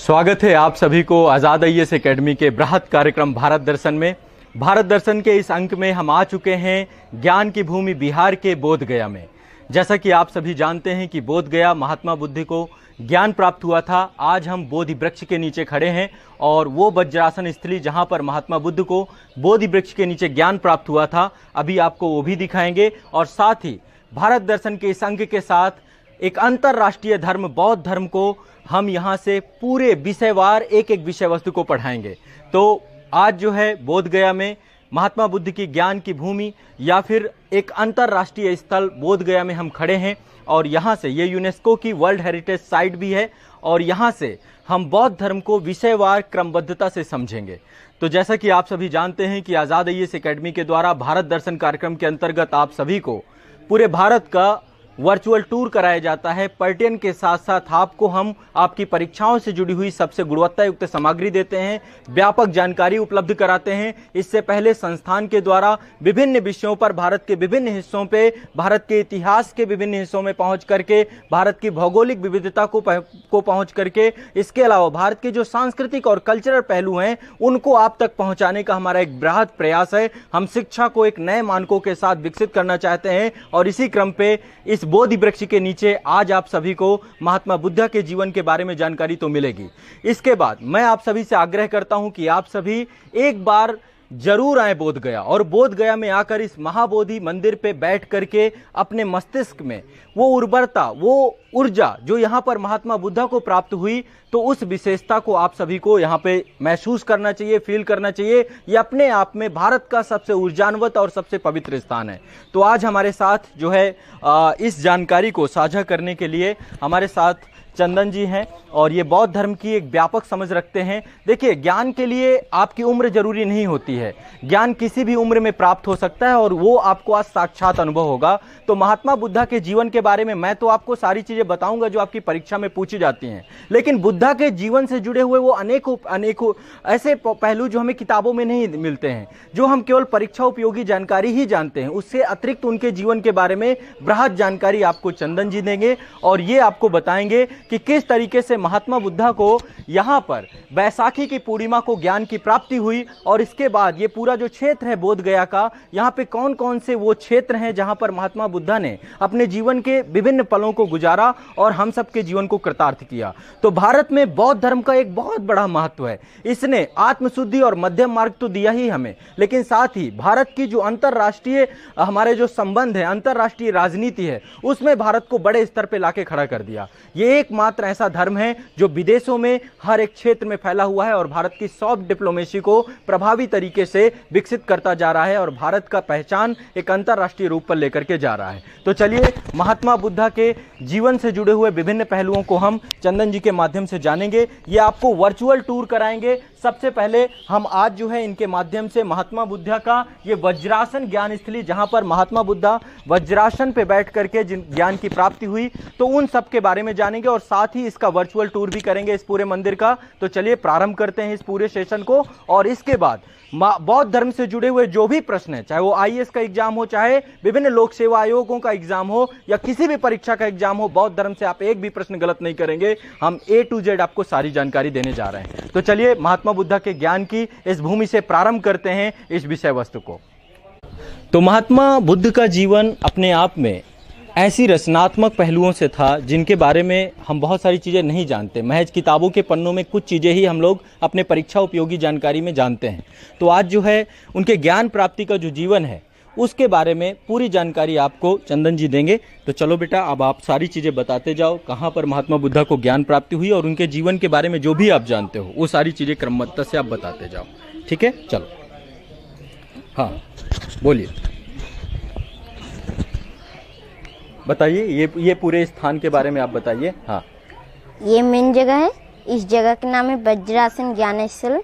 स्वागत है आप सभी को आज़ाद आईएएस एकेडमी के बृहत कार्यक्रम भारत दर्शन में। भारत दर्शन के इस अंक में हम आ चुके हैं ज्ञान की भूमि बिहार के बोध गया में। जैसा कि आप सभी जानते हैं कि बोध गया महात्मा बुद्ध को ज्ञान प्राप्त हुआ था। आज हम बोधि वृक्ष के नीचे खड़े हैं और वो वज्रासन स्थली जहां पर महात्मा बुद्ध को बोधि वृक्ष के नीचे ज्ञान प्राप्त हुआ था, अभी आपको वो भी दिखाएंगे। और साथ ही भारत दर्शन के इस अंक के साथ एक अंतर्राष्ट्रीय धर्म बौद्ध धर्म को हम यहाँ से पूरे विषयवार एक एक विषय वस्तु को पढ़ाएंगे। तो आज जो है बोध गया में महात्मा बुद्ध की ज्ञान की भूमि या फिर एक अंतर्राष्ट्रीय स्थल बोध गया में हम खड़े हैं और यहाँ से ये यूनेस्को की वर्ल्ड हेरिटेज साइट भी है और यहाँ से हम बौद्ध धर्म को विषयवार क्रमबद्धता से समझेंगे। तो जैसा कि आप सभी जानते हैं कि आज़ाद आईएएस एकेडमी के द्वारा भारत दर्शन कार्यक्रम के अंतर्गत आप सभी को पूरे भारत का वर्चुअल टूर कराया जाता है। पर्यटन के साथ साथ आपको हम आपकी परीक्षाओं से जुड़ी हुई सबसे गुणवत्ता युक्त सामग्री देते हैं, व्यापक जानकारी उपलब्ध कराते हैं। इससे पहले संस्थान के द्वारा विभिन्न विषयों पर भारत के विभिन्न हिस्सों पे, भारत के इतिहास के विभिन्न हिस्सों में पहुंच करके, भारत की भौगोलिक विविधता को पहुंच करके, इसके अलावा भारत के जो सांस्कृतिक और कल्चरल पहलू हैं उनको आप तक पहुंचाने का हमारा एक बृहत प्रयास है। हम शिक्षा को एक नए मानकों के साथ विकसित करना चाहते हैं और इसी क्रम पे इस बोधि वृक्ष के नीचे आज आप सभी को महात्मा बुद्ध के जीवन के बारे में जानकारी तो मिलेगी। इसके बाद मैं आप सभी से आग्रह करता हूं कि आप सभी एक बार जरूर आए बोध गया और बोध गया में आकर इस महाबोधि मंदिर पे बैठ करके अपने मस्तिष्क में वो उर्वरता, वो ऊर्जा जो यहाँ पर महात्मा बुद्ध को प्राप्त हुई, तो उस विशेषता को आप सभी को यहाँ पे महसूस करना चाहिए, फील करना चाहिए। ये अपने आप में भारत का सबसे ऊर्जान्वित और सबसे पवित्र स्थान है। तो आज हमारे साथ जो है इस जानकारी को साझा करने के लिए हमारे साथ चंदन जी हैं और ये बौद्ध धर्म की एक व्यापक समझ रखते हैं। देखिए, ज्ञान के लिए आपकी उम्र जरूरी नहीं होती है, ज्ञान किसी भी उम्र में प्राप्त हो सकता है और वो आपको आज साक्षात अनुभव होगा। तो महात्मा बुद्ध के जीवन के बारे में मैं तो आपको सारी चीजें बताऊंगा जो आपकी परीक्षा में पूछी जाती हैं, लेकिन बुद्ध के जीवन से जुड़े हुए वो अनेकों ऐसे पहलू जो हमें किताबों में नहीं मिलते हैं, जो हम केवल परीक्षा उपयोगी जानकारी ही जानते हैं। उससे अतिरिक्त उनके जीवन के बारे में बृहत जानकारी आपको चंदन जी देंगे और ये आपको बताएंगे कि किस तरीके से महात्मा बुद्ध को यहाँ पर बैसाखी की पूर्णिमा को ज्ञान की प्राप्ति हुई और इसके बाद ये पूरा जो क्षेत्र है बोध गया का, यहाँ पे कौन कौन से वो क्षेत्र हैं जहाँ पर महात्मा बुद्ध ने अपने जीवन के विभिन्न पलों को गुजारा और हम सबके जीवन को कृतार्थ किया। तो भारत में बौद्ध धर्म का एक बहुत बड़ा महत्व है। इसने आत्मशुद्धि और मध्यम मार्ग तो दिया ही हमें, लेकिन साथ ही भारत की जो अंतर्राष्ट्रीय हमारे जो संबंध है, अंतर्राष्ट्रीय राजनीति है, उसमें भारत को बड़े स्तर पर लाके खड़ा कर दिया। ये एकमात्र ऐसा धर्म है जो विदेशों में हर एक क्षेत्र में फैला हुआ है और भारत की सॉफ्ट डिप्लोमेसी को प्रभावी तरीके से विकसित करता जा रहा है और भारत का पहचान एक अंतर्राष्ट्रीय रूप पर लेकर के जा रहा है। तो चलिए महात्मा बुद्ध के जीवन से जुड़े हुए विभिन्न पहलुओं को हम चंदन जी के माध्यम से जानेंगे। ये आपको वर्चुअल टूर कराएंगे। सबसे पहले हम आज जो है इनके माध्यम से महात्मा बुद्ध का ये वज्रासन ज्ञान स्थली, जहां पर महात्मा बुद्ध वज्रासन पे बैठ करके जिन ज्ञान की प्राप्ति हुई, तो उन सब के बारे में जानेंगे और साथ ही इसका वर्चुअल टूर भी करेंगे इस पूरे मंदिर का। तो चलिए प्रारंभ करते हैं इस पूरे सेशन को और इसके बाद बौद्ध धर्म से जुड़े हुए जो भी प्रश्न है, चाहे वो आईएएस का एग्जाम हो, चाहे विभिन्न लोक सेवा आयोगों का एग्जाम हो या किसी भी परीक्षा का एग्जाम हो, बौद्ध धर्म से आप एक भी प्रश्न गलत नहीं करेंगे। हम A to Z आपको सारी जानकारी देने जा रहे हैं। तो चलिए महात्मा बुद्ध के ज्ञान की इस भूमि से प्रारंभ करते हैं इस विषय वस्तु को। तो महात्मा बुद्ध का जीवन अपने आप में ऐसी रचनात्मक पहलुओं से था जिनके बारे में हम बहुत सारी चीज़ें नहीं जानते। महज किताबों के पन्नों में कुछ चीज़ें ही हम लोग अपने परीक्षा उपयोगी जानकारी में जानते हैं। तो आज जो है उनके ज्ञान प्राप्ति का जो जीवन है उसके बारे में पूरी जानकारी आपको चंदन जी देंगे। तो चलो बेटा, अब आप सारी चीज़ें बताते जाओ, कहाँ पर महात्मा बुद्ध को ज्ञान प्राप्ति हुई और उनके जीवन के बारे में जो भी आप जानते हो वो सारी चीज़ें क्रमबद्धता से आप बताते जाओ। ठीक है, चलो। हाँ, बोलिए, बताइए ये पूरे स्थान के बारे में आप बताइए। हाँ, ये मेन जगह है। इस जगह का नाम है वज्रासन ज्ञान स्थल।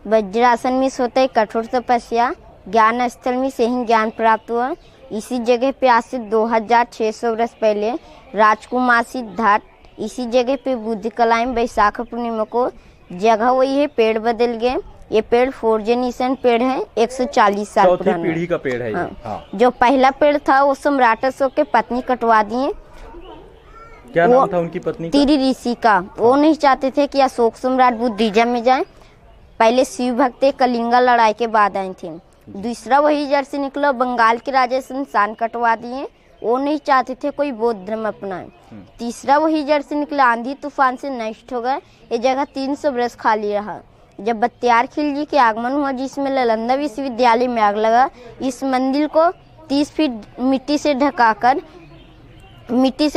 वज्रासन में होता है कठोर तपस्या, ज्ञान स्थल में से ही ज्ञान प्राप्त हुआ। इसी जगह पे आज से 2600 वर्ष पहले राजकुमार सिद्धार्थ इसी जगह पे बुद्ध कलाएं बैसाख पूर्णिमा को जगह वही है, पेड़ बदल गए। ये पेड़ 4 जेनेरेशन पेड़ है, 140 साल पुराना पीढ़ी का पेड़ है। हाँ। हाँ। जो पहला पेड़ था वो सम्राट अशोक के पत्नी कटवा दिए। क्या नाम था उनकी पत्नी का? तिरी ऋषि का। वो नहीं चाहते थे कि अशोक सम्राट बुद्धिज्म में जाए। पहले शिव भक्त कलिंगा लड़ाई के बाद आए थे। दूसरा वही जड़ से निकला, बंगाल के राजा से इंसान कटवा दिए, वो नहीं चाहते थे कोई बौद्ध धर्म अपनाए। तीसरा वही जड़ से निकला, आंधी तूफान से नष्ट हो गए, ये जगह 300 वर्ष खाली रहा। जब बख्तियार खिलजी के आगमन हुआ जिसमें नालंदा विश्वविद्यालय में आग लगा, इस मंदिर को 30 फीट मिट्टी से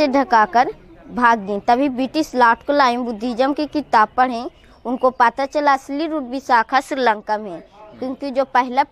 ढकाकर भाग दी। तभी ब्रिटिश लौट को लाए, बुद्धिज्म की किताब पढ़ें, उनको पता चला असली रूट विशाखा श्रीलंका में है। क्योंकि जो पहला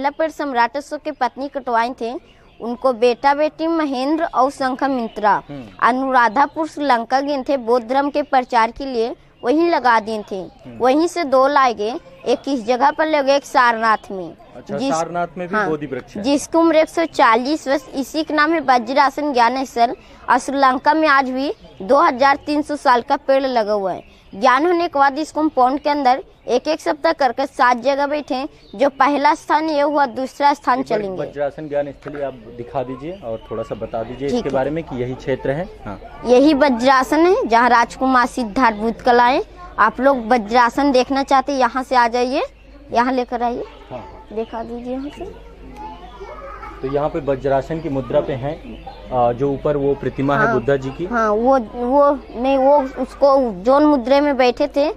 पेड़ सम्राट अशोक के पत्नी कटवाए थे, उनको बेटा बेटी महेंद्र और संघमित्रा अनुराधापुर श्रीलंका गए थे बौद्ध धर्म के प्रचार के लिए, वहीं लगा दिए थे। वहीं से 2 लाए गए, एक इस जगह पर लगे, एक सारनाथ में। अच्छा, सारनाथ में भी बोधि वृक्ष है। जिसकी उम्र 140 वर्ष, इसी के नाम है वज्रासन ज्ञान स्थल। और श्रीलंका में आज भी 2300 साल का पेड़ लगा हुआ है। ज्ञान होने के बाद इस कंपाउंड के अंदर एक सप्ताह करके 7 जगह बैठे। जो पहला स्थान ये हुआ, दूसरा स्थान चलेंगे। वज्रासन ज्ञान स्थली आप दिखा दीजिए और थोड़ा सा बता दीजिए इसके बारे में कि यही क्षेत्र है। हाँ। यही वज्रासन है जहाँ राजकुमार सिद्धार्थ बुद्ध कलाएं। आप लोग वज्रासन देखना चाहते हैं, यहाँ से आ जाइए, यहाँ लेकर आइए। हाँ। दिखा दीजिए यहाँ से। तो यहाँ पे वज्रासन की मुद्रा पे हैं, जो ऊपर वो प्रतिमा है बुद्धा जी की। हाँ, वो नहीं, वो उसको जो मुद्रे में बैठे थे,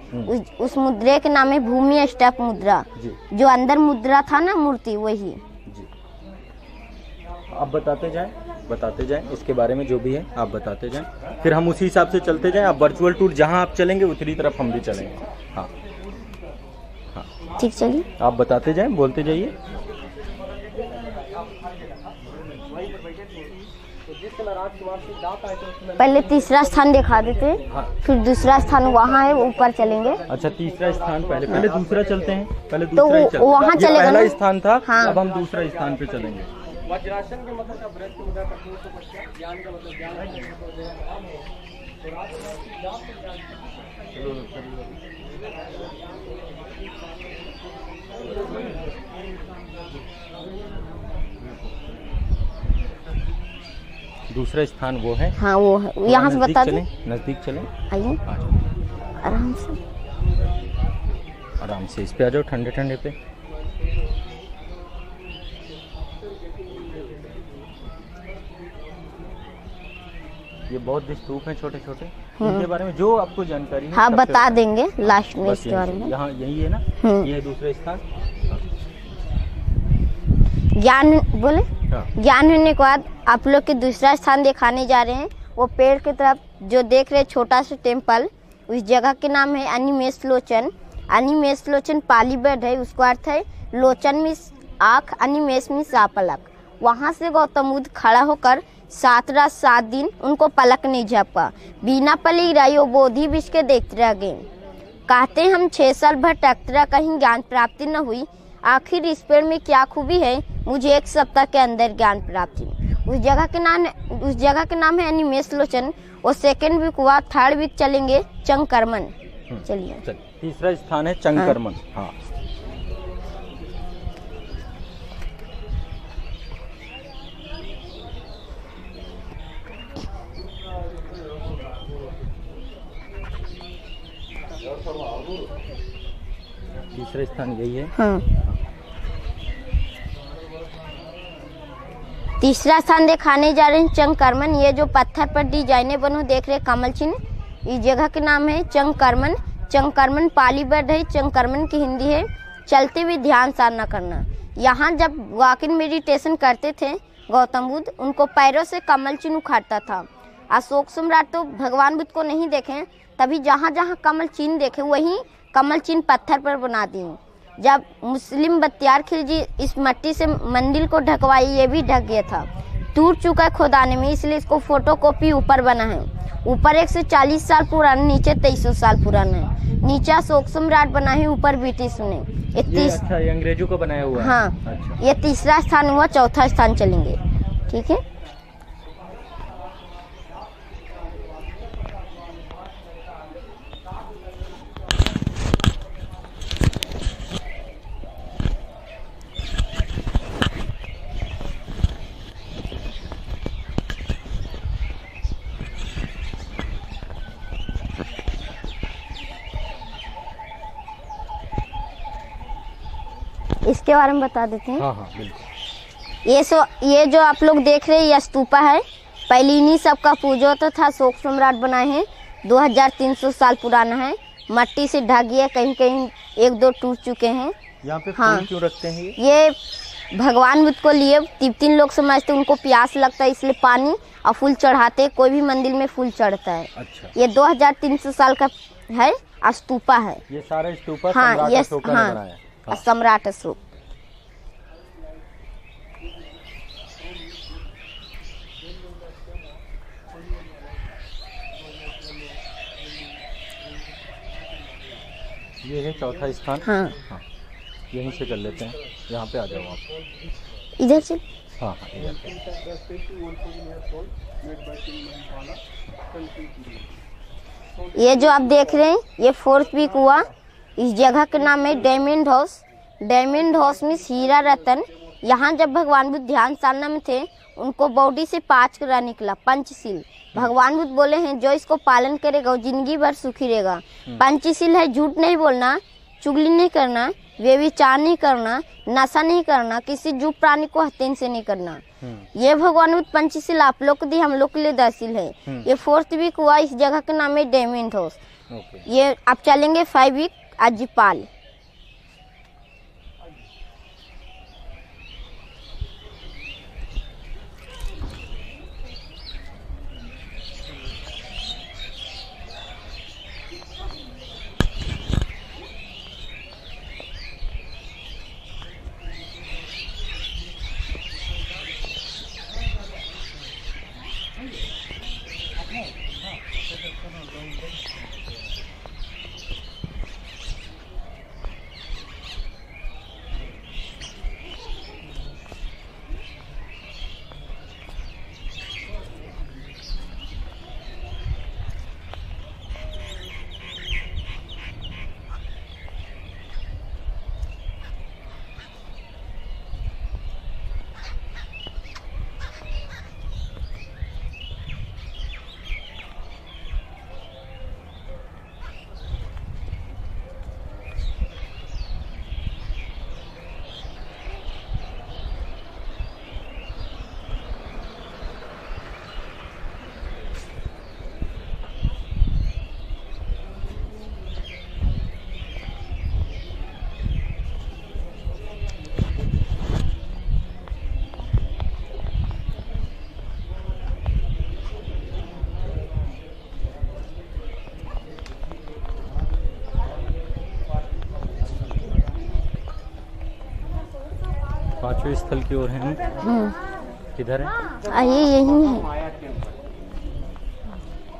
उस मुद्रे के नाम है भूमि अष्टक मुद्रा। जो अंदर मुद्रा था ना, मूर्ति, वही जी। आप बताते जाएं इसके बारे में, जो भी है आप बताते जाएं, फिर हम उसी हिसाब से चलते जाएं। आप वर्चुअल टूर जहाँ आप चलेंगे उतनी तरफ हम भी चलेंगे। हाँ, ठीक, चलिए। आप बताते जाएं, बोलते जाइए। पहले तीसरा स्थान दिखा देते हैं। हाँ। फिर दूसरा स्थान वहाँ है, ऊपर चलेंगे। अच्छा, तीसरा स्थान पहले दूसरा चलते हैं। पहले तो वहाँ चलेगा। पहला स्थान था। हाँ। अब हम दूसरा स्थान पे चलेंगे। वज्रासन के मतलब ज्ञान का मतलब दूसरा स्थान वो है। हाँ, वो है। यहाँ से बता दें। नजदीक चलें, आइए, आराम से इस पे आ जाओ, ठंडे ठंडे पे। ये बौद्ध स्तूप हैं छोटे छोटे, इनके बारे में जो आपको जानकारी है। हाँ, बता देंगे लास्ट में इसके बारे में। यहाँ यही है ना, ये है दूसरा स्थान। ज्ञान बोले। ज्ञान होने के बाद आप लोग के दूसरा स्थान दिखाने जा रहे हैं। वो पेड़ की तरफ जो देख रहे छोटा सा टेम्पल, उस जगह के नाम है अनिमेष लोचन। अनिमेष लोचन पाली वर्ड है, उसका अर्थ है लोचन में आँख, अनिमेष में सापलक। वहाँ से गौतम बुद्ध खड़ा होकर 7 रात 7 दिन उनको पलक नहीं झपका, बिना पलक गिराई वो बोधि वृक्ष के देखते रह गए। कहते हैं हम 6 साल भटकते रहा, कहीं ज्ञान प्राप्ति न हुई। आखिर इस पेड़ में क्या खूबी है, मुझे 1 सप्ताह के अंदर ज्ञान प्राप्ति। उस जगह के नाम है अनिमेष लोचन। और सेकेंड वीक हुआ, थर्ड वीक चलेंगे चंकरमन। चलिए, तीसरा स्थान है चंकरमन। हाँ। तीसरा स्थान यही है। हाँ। तीसरा स्थान दिखाने जा रहे हैं चंकरमन। ये जो पत्थर पर डिजाइने बनो देख रहे कमल चिन्ह, इस जगह के नाम है चंकरमन। चंकरमन पाली वर्ड है, चंकरमन की हिंदी है चलते हुए ध्यान साधना करना। यहाँ जब वॉकिंग मेडिटेशन करते थे गौतम बुद्ध, उनको पैरों से कमल चिन्ह उखाड़ता था। अशोक सम्राट तो भगवान बुद्ध को नहीं देखे, तभी जहाँ जहाँ कमल चिन्ह देखे वहीं कमल चिन्ह पत्थर पर बना दिए। जब मुस्लिम बख्तियार खिलजी इस मिट्टी से मंदिर को ढकवाई, ये भी ढक गया था, टूट चुका है खोदाने में, इसलिए इसको फोटो कॉपी ऊपर बना है। ऊपर 140 साल पुराना, नीचे 2300 साल पुराना है। नीचे अशोक सम्राट बना है, ऊपर ब्रिटिश ने। ये अंग्रेजों को बनाया हुआ है। हाँ। अच्छा। ये तीसरा स्थान हुआ, चौथा स्थान चलेंगे। ठीक है। इसके बारे में बता देते हैं। हाँ हाँ बिल्कुल। ये जो आप लोग देख रहे हैं ये स्तूपा है। पहले इन्हीं सब का पूजा होता था। अशोक सम्राट बनाए हैं। 2300 साल पुराना है। मट्टी से ढक गया, कहीं कहीं एक दो टूट चुके हैं। यहाँ पे हाँ। फूल क्यों रखते हैं ये भगवान बुद्ध को लिए तिब्बती लोग समझते, उनको प्यास लगता है इसलिए पानी और फूल चढ़ाते। कोई भी मंदिर में फूल चढ़ता है। अच्छा। ये 2300 साल का है, स्तूपा है। ये सारा स्तूपा हाँ, सम्राट ये अशोका ने बनाया। हाँ। सम्राट अशोक। ये है चौथा स्थान। हाँ, हाँ, यहीं से कर लेते हैं। यहाँ पे आ जाओ आप। इधर से। हाँ हाँ इधर। ये जो आप देख रहे हैं ये 4th वीक हुआ। इस जगह का नाम है डायमंड हाउस। डायमंड हाउस में हीरा रतन। यहाँ जब भगवान बुद्ध ध्यान साधना में थे, उनको बॉडी से 5 करा निकला, पंचशील। भगवान बुद्ध बोले हैं जो इसको पालन करेगा वो जिंदगी भर सुखी रहेगा। पंचशील है झूठ नहीं बोलना, चुगली नहीं करना, व्यभिचार नहीं करना, नशा नहीं करना, किसी जीव प्राणी को हत्या से नहीं करना। ये भगवान बुद्ध पंचशील आप लोग को दी, हम लोग के लिए 10 शील है। ये 4th वीक हुआ। इस जगह का नाम है डायमंड हाउस। ये आप चलेंगे 5 वीक अज्जीपाल। पांचवें स्थल की ओर है हम। किधर है? ये यही है।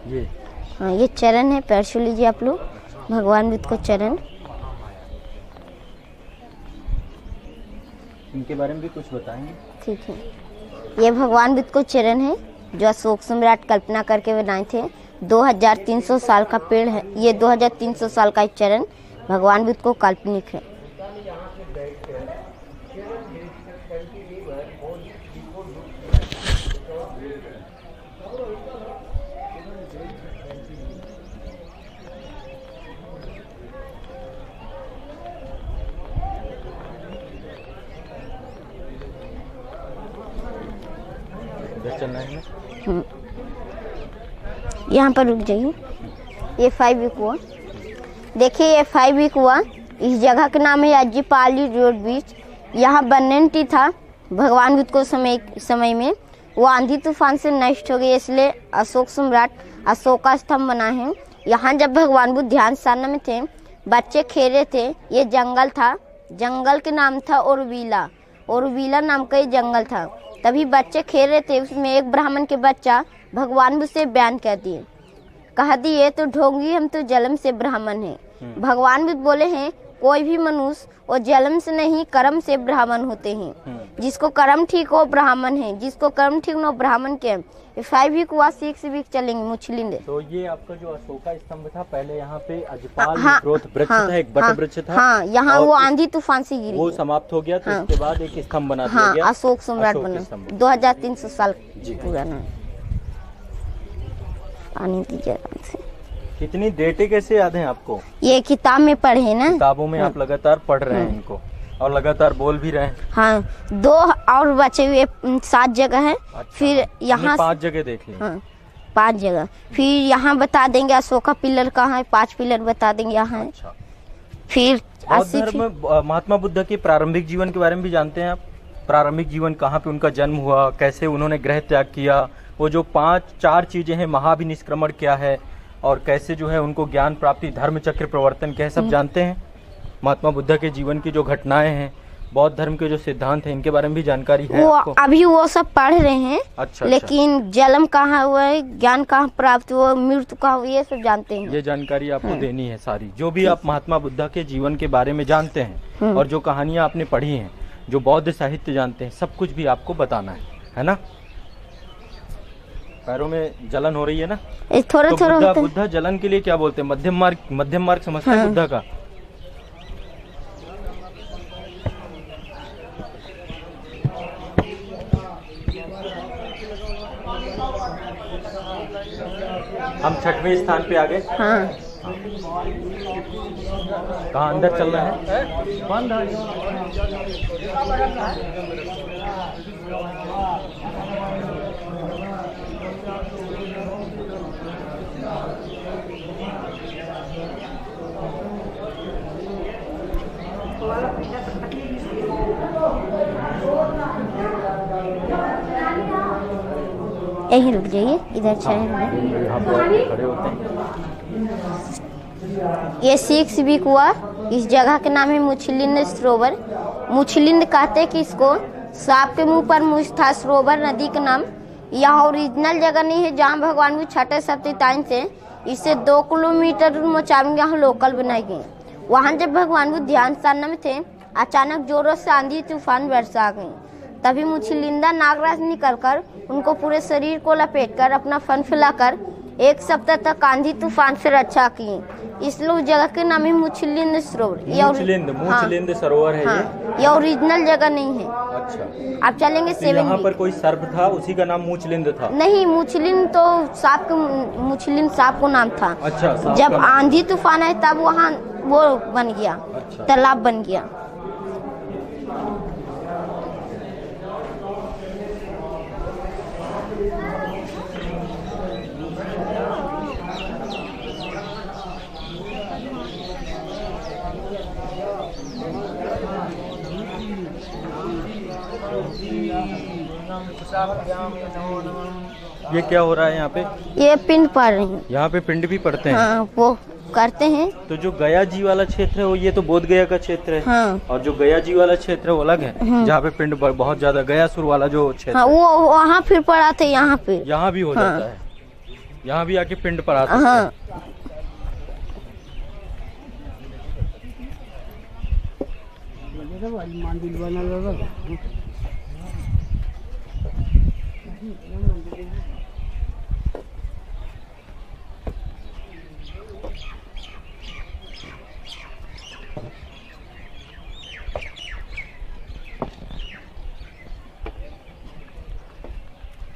ये हाँ, ये चरण है। पैर छू लीजिए आप लोग भगवान बुद्ध को चरण। इनके बारे में भी कुछ बताएंगे? ठीक है। ये भगवान बुद्ध को चरण है जो अशोक सम्राट कल्पना करके बनाए थे। 2300 साल का पेड़ है। ये 2300 साल का चरण भगवान बुद्ध को काल्पनिक है। चलना है। यहाँ पर रुक जाइए। ये 5 वीक हुआ। देखिए ये 5 वीक हुआ। इस जगह का नाम है अज्जीपाली रोड बीच। यहाँ बनन टी था। भगवान बुद्ध को समय में वो आंधी तूफान से नष्ट हो गई, इसलिए अशोक सम्राट अशोका स्तंभ बना है। यहाँ जब भगवान बुद्ध ध्यान साधना में थे, बच्चे खेल रहे थे। ये जंगल था। जंगल के नाम था ओरवीला। ओरवीला नाम का ये जंगल था। तभी बच्चे खेल रहे थे, उसमें एक ब्राह्मण के बच्चा भगवान बुद्ध से बयान कह दिए तो ढोंगी हम तो जन्म से ब्राह्मण हैं। भगवान बुद्ध बोले हैं कोई भी मनुष्य वो जन्म से नहीं कर्म से ब्राह्मण होते हैं। जिसको कर्म ठीक हो ब्राह्मण है, जिसको कर्म ठीक न हो ब्राह्मण के। 5 वीक हुआ। 6 वीक चलेंगे मुछलिंदे। तो ये आपका जो अशोका स्तंभ था, पहले यहाँ पे अजपाल ग्रोथ वृक्ष था, एक बट वृक्ष था। हाँ, यहाँ वो आंधी तूफान से गिरी, वो समाप्त हो गया। तो हाँ। इसके बाद एक स्तंभ बना दिया हाँ, गया। अशोक सम्राट बना। 2300 साल पुराना। पानी दीजिए आराम से। कितनी डेटे कैसे याद हैं आपको? ये किताब में पढ़े ना। किताबों में आप लगातार पढ़ रहे हैं इनको। और लगातार बोल भी रहे हैं। हाँ, 2 और बचे हुए 7 जगह है। अच्छा, फिर यहाँ 5 जगह देख ली। हाँ, 5 जगह। फिर यहाँ बता देंगे अशोका पिलर कहाँ है, 5 पिलर बता देंगे यहाँ है। अच्छा, फिर बौद्ध धर्म में महात्मा बुद्ध के प्रारंभिक जीवन के बारे में भी जानते हैं आप? प्रारंभिक जीवन, कहाँ पे उनका जन्म हुआ, कैसे उन्होंने गृह त्याग किया, वो जो 4 चीजें हैं, महाभिनिष्क्रमण क्या है, और कैसे जो है उनको ज्ञान प्राप्ति, धर्म चक्र प्रवर्तन क्या है, सब जानते हैं। महात्मा बुद्ध के जीवन की जो घटनाएं हैं, बौद्ध धर्म के जो सिद्धांत हैं, इनके बारे में भी जानकारी है वो आपको? अभी वो सब पढ़ रहे हैं। अच्छा, लेकिन जन्म कहाँ हुआ है, ज्ञान कहाँ प्राप्त हुआ, मृत्यु कहाँ हुई, ये सब जानते हैं। ये जानकारी आपको देनी है सारी, जो भी आप महात्मा बुद्ध के जीवन के बारे में जानते हैं और जो कहानियां आपने पढ़ी हैं, जो बौद्ध साहित्य जानते हैं, सब कुछ भी आपको बताना है ना? पैरों में जलन हो रही है ना? थोड़ा तो थोड़ा बुद्ध जलन के लिए क्या बोलते हैं? मध्यम मार्ग समझते हैं बुद्ध का? हम 6वें स्थान पे आ गए। हाँ, कहाँ अंदर चलना है? बंद है। यहीं रुक जाइए, इधर चाहे यहाँ पे खड़े होते हैं। ये 6 वीक हुआ। इस जगह के नाम है मुछलिंद सरोवर। मुछलिंद कहते कि इसको सांप के मुंह पर मुछ था, सरोवर नदी का नाम। यहाँ ओरिजिनल जगह नहीं है जहाँ भगवान भी छठे सप्ताह से इससे 2 किलोमीटर मोचाबी यहाँ लोकल बनाई गई। वहाँ जब भगवान बुद्ध ध्यान साधना में थे, अचानक जोरों से आंधी तूफान बरसा आ गई। तभी मुछलिंदा नागराज निकलकर उनको पूरे शरीर को लपेटकर अपना फन फैलाकर 1 सप्ताह तक आंधी तूफान से रक्षा की। इसलिए उस जगह के नाम है मुछलिंद सरोवर। मुछलिंद सरोवर है ये ओरिजिनल जगह नहीं है। अच्छा, आप चलेंगे तो 7 यहाँ वीक। पर कोई सर्प था, उसी का नाम मुछलिंद था? नहीं, मुछलिंद तो मुछलिंद सांप को नाम था। अच्छा, जब आंधी तूफान आए तब वहाँ वो बन गया। अच्छा, तालाब बन गया। ये क्या हो रहा है यहाँ पे? ये पिंड पड़ रही है। यहाँ पे पिंड भी पड़ते हैं? हाँ, वो करते हैं। तो जो गया जी वाला क्षेत्र है वो, ये तो बोध गया का क्षेत्र है। हाँ, और जो गया जी वाला क्षेत्र है वो अलग है, जहाँ पे पिंड बहुत ज्यादा, गयासुर वाला जो क्षेत्र हाँ, वो वहाँ फिर पड़ा था। यहाँ पे यहाँ भी हो जाता है, यहाँ भी आके पिंड पर आता है। हाँ,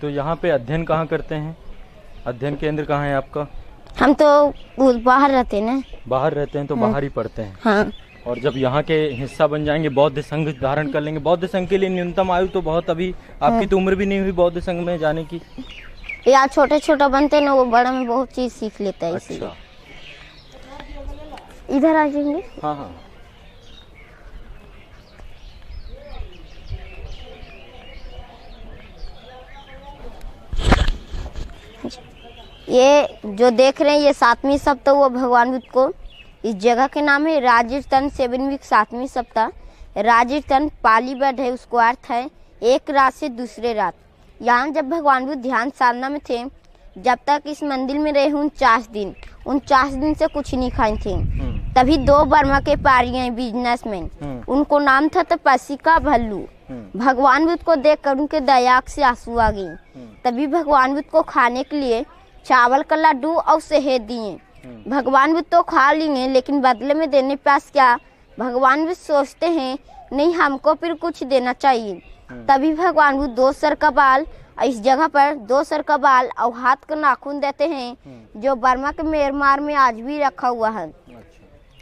तो यहाँ पे अध्ययन कहाँ करते हैं? अध्ययन केंद्र कहाँ है आपका? हम तो बाहर रहते हैं ना। बाहर रहते हैं तो बाहर ही पढ़ते हैं। हाँ, और जब यहाँ के हिस्सा बन जाएंगे, बौद्ध संघ धारण कर लेंगे। बौद्ध संघ के लिए न्यूनतम आयु तो बहुत, अभी आपकी तो उम्र भी नहीं हुई बौद्ध संघ में जाने की। यार छोटे छोटा बनते ना, वो बड़ा में बहुत चीज सीख लेता है। अच्छा, इधर आ जाएंगे। हाँ हाँ। ये जो देख रहे हैं ये 7वीं सप्ताह हुआ भगवान बुद्ध को। इस जगह के नाम है राजस्थान 7 वीक 7वीं सप्ताह। राजस्थान पाली वर्ड है, उसको अर्थ है एक रात से दूसरे रात। यहाँ जब भगवान बुद्ध ध्यान साधना में थे, जब तक इस मंदिर में रहे 49 दिन, 49 दिन से कुछ नहीं खाए थे। तभी 2 बर्मा के पारी बिजनेसमैन, उनको नाम था तपस्वी का भल्लू। भगवान बुद्ध को देखकर उनके दया से आंसू आ गई। तभी भगवान बुद्ध को खाने के लिए चावल का लड्डू और शहद दिए। भगवान बुद्ध तो खा लेंगे, लेकिन बदले में देने पास क्या? भगवान बुद्ध सोचते हैं नहीं, हमको फिर कुछ देना चाहिए। तभी भगवान बुद्ध 2 सर का बाल, इस जगह पर 2 सर का बाल और हाथ का नाखून देते हैं, जो बर्मा के म्यांमार में आज भी रखा हुआ है।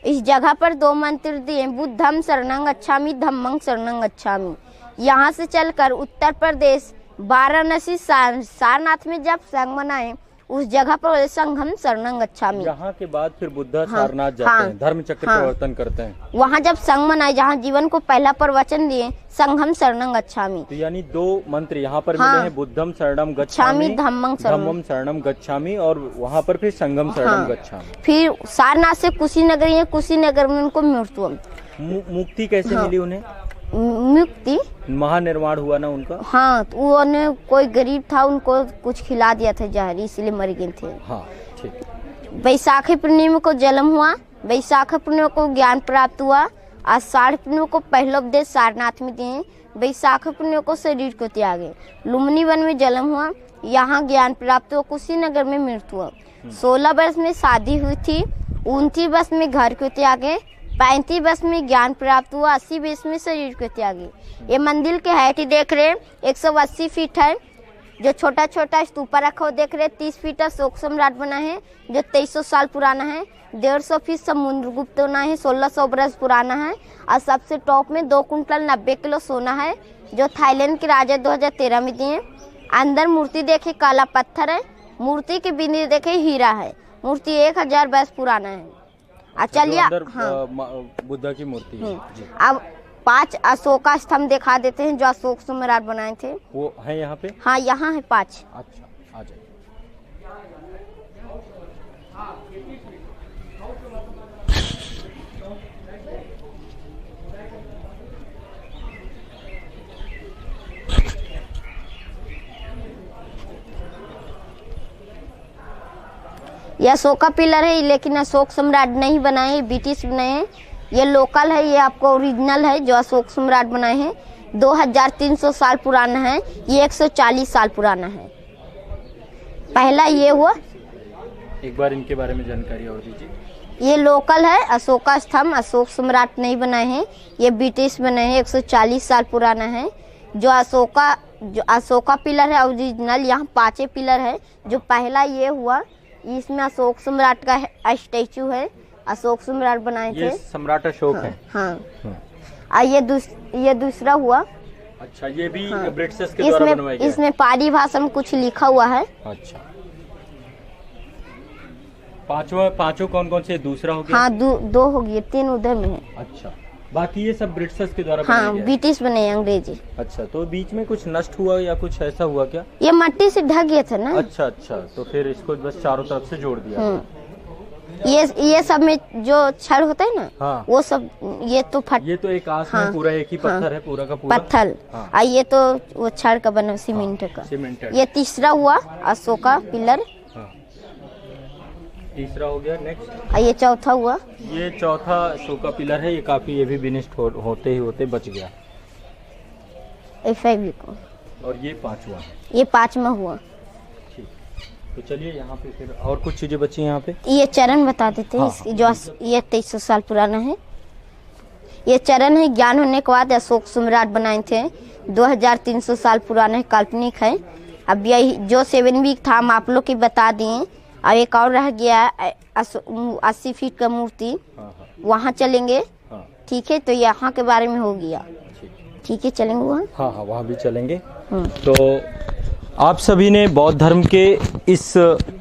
इस जगह पर 2 मंत्र दिए, बुद्धम शरणं गच्छामि, धम्मं शरणं गच्छामि। यहाँ से चलकर उत्तर प्रदेश वाराणसी सारनाथ में जब संघ बनाए, उस जगह पर संघम शरणं गच्छामि। यहाँ के बाद फिर बुद्धा सारनाथ जाते हैं, धर्म चक्र परिवर्तन करते हैं। वहाँ जब संघ बनाए, जहाँ जीवन को पहला प्रवचन दिए, संघम शरणं गच्छामि। तो यानी 2 मंत्र यहाँ पर मिले हैं, बुद्धम शरणम गच्छामि, धम्मं शरणम गच्छामि, और वहाँ पर फिर संगम शरणम गच्छामि। फिर सारनाथ से कुशीनगर है, कुशीनगर में उनको मृत्यु मुक्ति कैसे मिली उन्हें? मुक्ति महानिर्वाण हुआ ना उनका। हाँ, तो उन्हें कोई गरीब था, उनको कुछ खिला दिया था जहर, इसलिए मर गए थे। हाँ, ठीक। बैसाखी पूर्णिमा को जन्म हुआ, बैसाखी पूर्णिमा को ज्ञान प्राप्त हुआ, आषाढ़ पूर्णिमा को पहला उपदेश सारनाथ में दिए, बैसाखी पूर्णिमा को शरीर को त्यागे, लुम्बिनी वन में जन्म हुआ, यहाँ ज्ञान प्राप्त हुआ, कुशीनगर में मृत्यु हुआ। 16 वर्ष में शादी हुई थी, 29 वर्ष में घर को त्यागे, 35 वर्ष में ज्ञान प्राप्त हुआ, 80 वर्ष में शरीर को त्यागे। ये मंदिर के हाइट देख रहे 180 फीट है। जो छोटा छोटा स्तूपा रखा हो देख रहे 30 फीट अशोक सम्राट बना है, जो 2300 साल पुराना है। 150 फीट समुद्रगुप्त बना है, 1600 वर्ष पुराना है। और सबसे टॉप में 2 कुंटल 90 किलो सोना है, जो थाईलैंड के राजा 2013 में दिए। अंदर मूर्ति देखे काला पत्थर है, मूर्ति के बिंदी देखे हीरा है। मूर्ति 1000 वर्ष पुराना है। चलिए, बुद्धा की मूर्ति है। अब 5 अशोका स्तंभ दिखा देते हैं, जो अशोक सम्राट बनाए थे। वो है यहाँ पे? हाँ, यहाँ है 5। अच्छा, आ जाइए। यह अशोका पिलर है, लेकिन अशोक सम्राट नहीं बनाए, ब्रिटिश बनाए हैं। ये लोकल है, ये आपको ओरिजिनल है, जो अशोक सम्राट बनाए हैं। 2300 साल पुराना है, ये 140 साल पुराना है। पहला ये हुआ। एक बार इनके बारे में जानकारी और दीजिए। ये लोकल है, अशोका स्तंभ अशोक सम्राट नहीं बनाए हैं, ये ब्रिटिश बनाए हैं, 140 साल पुराना है। जो अशोका पिलर है ओरिजिनल, यहाँ 5 पिलर है। जो पहला ये हुआ, इसमें अशोक सम्राट का स्टैचू है, अशोक सम्राट बनाए थे। ये सम्राट अशोक है। हाँ। ये दूसरा हुआ। अच्छा, ये भी ब्रिटिशर्स के द्वारा बनवाया गया है। इसमें पाली भाषा में कुछ लिखा हुआ है। अच्छा, पांचों कौन कौन से? दूसरा हो गया। हाँ, 2 हो गए, 3 उधर में है। अच्छा, बाकी ये सब ब्रिटिशर्स के द्वारा बनाया हाँ, गया है। ब्रिटिश बने अंग्रेजी। अच्छा, तो बीच में कुछ नष्ट हुआ या कुछ ऐसा हुआ क्या? ये मट्टी से ढक गया था ना। अच्छा, तो फिर इसको बस चारों तरफ से जोड़ दिया। ये सब में जो छड़ होता है ना, हाँ। वो सब ये तो एक आस में पूरा एक ही पत्थर है, पूरा का पूरा पत्थर। हाँ। ये तो वो छड़ का बना सीमेंट का। ये तीसरा हुआ अशोका पिलर। तीसरा हो गया। नेक्स्ट ये चौथा हुआ। ये चौथा अशोका पिलर है, ये काफी ये भी विनिष्ट होते ही होते बच गया। और ये 5वां। ये 5वां हुआ। ठीक, तो चलिए यहाँ पे फिर और कुछ चीजें बची यहाँ पे। ये चरण बता देते हैं। हाँ। जो ये 2300 साल पुराना है। ये चरण है, ज्ञान होने के बाद अशोक सम्राट बनाए थे। 2300 साल पुराना है, काल्पनिक है। अब यही जो 7 वीक था हम आप लोग की बता दिए। अब एक और रह गया 80 फीट का मूर्ति। वहाँ चलेंगे। ठीक है, तो यहाँ के बारे में हो गया। ठीक है, चलेंगे वहाँ। हाँ, वहाँ भी चलेंगे। तो आप सभी ने बौद्ध धर्म के इस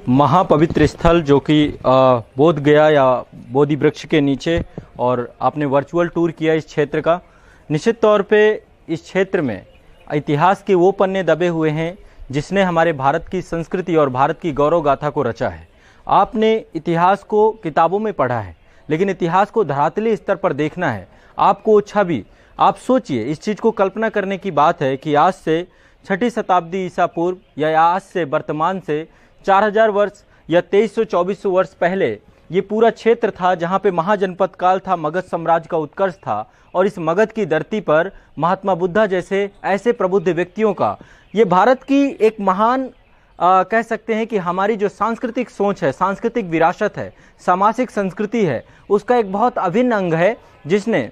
महापवित्र स्थल जो कि बोध गया या बोधि वृक्ष के नीचे, और आपने वर्चुअल टूर किया इस क्षेत्र का। निश्चित तौर पे इस क्षेत्र में इतिहास के वो पन्ने दबे हुए हैं जिसने हमारे भारत की संस्कृति और भारत की गौरव गाथा को रचा है। आपने इतिहास को किताबों में पढ़ा है, लेकिन इतिहास को धरातली स्तर पर देखना है आपको। छवि आप सोचिए, इस चीज़ को कल्पना करने की बात है कि आज से 6ठी शताब्दी ईसा पूर्व या आज से वर्तमान से 4000 वर्ष या 2300-2400 वर्ष पहले ये पूरा क्षेत्र था जहाँ पे महाजनपद काल था, मगध साम्राज्य का उत्कर्ष था। और इस मगध की धरती पर महात्मा बुद्धा जैसे ऐसे प्रबुद्ध व्यक्तियों का, ये भारत की एक महान कह सकते हैं कि हमारी जो सांस्कृतिक सोच है, सांस्कृतिक विरासत है, सामाजिक संस्कृति है, उसका एक बहुत अभिन्न अंग है जिसने